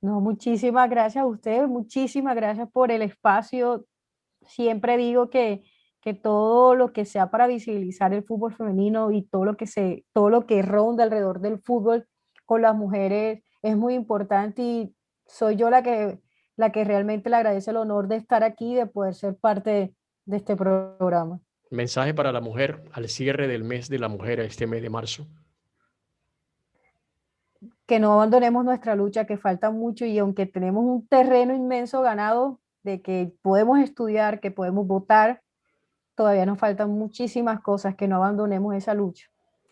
No, muchísimas gracias a ustedes, muchísimas gracias por el espacio. Siempre digo que todo lo que sea para visibilizar el fútbol femenino y todo lo que ronda alrededor del fútbol con las mujeres es muy importante y soy yo la que realmente le agradece el honor de estar aquí y de poder ser parte de este programa. Mensaje para la mujer al cierre del mes de la mujer, este mes de marzo. Que no abandonemos nuestra lucha, que falta mucho y aunque tenemos un terreno inmenso ganado de que podemos estudiar, que podemos votar, todavía nos faltan muchísimas cosas, que no abandonemos esa lucha.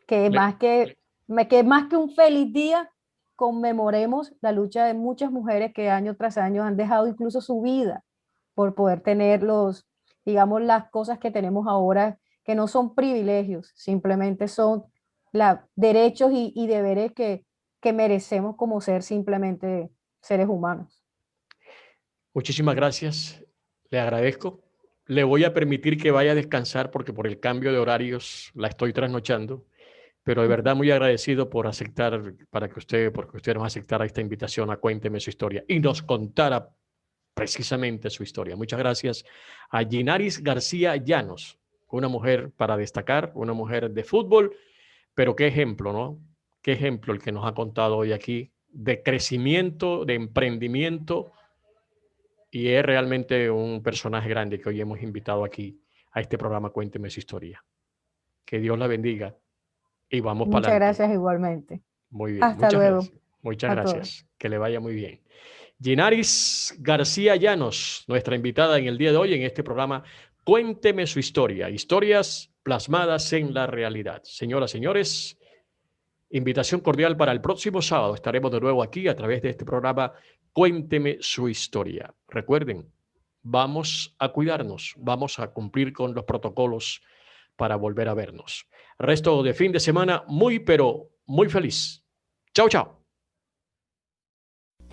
Que Le, más que un feliz día, conmemoremos la lucha de muchas mujeres que año tras año han dejado incluso su vida por poder tener digamos, las cosas que tenemos ahora, que no son privilegios, simplemente son derechos y deberes que merecemos como ser simplemente seres humanos. Muchísimas gracias, le agradezco. Le voy a permitir que vaya a descansar porque por el cambio de horarios la estoy trasnochando, pero de verdad muy agradecido por aceptar, porque usted nos aceptara esta invitación a Cuénteme su historia y nos contara precisamente su historia. Muchas gracias a Ginaris García Llanos, una mujer para destacar, una mujer de fútbol, pero qué ejemplo, ¿no? Qué ejemplo el que nos ha contado hoy aquí de crecimiento, de emprendimiento, y es realmente un personaje grande que hoy hemos invitado aquí a este programa Cuénteme su historia. Que Dios la bendiga y vamos para Muchas adelante. gracias igualmente. Muy bien. Hasta luego. Gracias. Muchas a gracias. todos. Que le vaya muy bien. Ginaris García Llanos, nuestra invitada en el día de hoy en este programa Cuénteme su historia. Historias plasmadas en la realidad. Señoras, señores, invitación cordial para el próximo sábado. Estaremos de nuevo aquí a través de este programa Cuénteme su historia. Recuerden, vamos a cuidarnos, vamos a cumplir con los protocolos para volver a vernos. Resto de fin de semana muy, pero muy feliz. Chao, chao.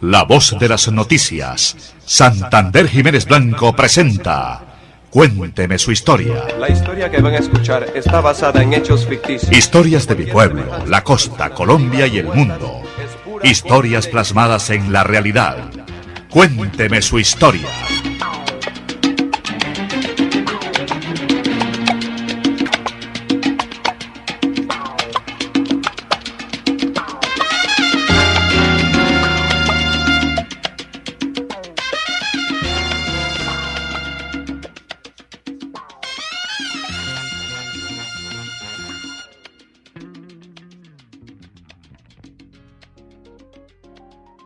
La voz de las noticias. Santander Jiménez Blanco presenta Cuénteme su historia. La historia que van a escuchar está basada en hechos ficticios. Historias de mi pueblo, la costa, Colombia y el mundo. Historias plasmadas en la realidad. Cuénteme su historia.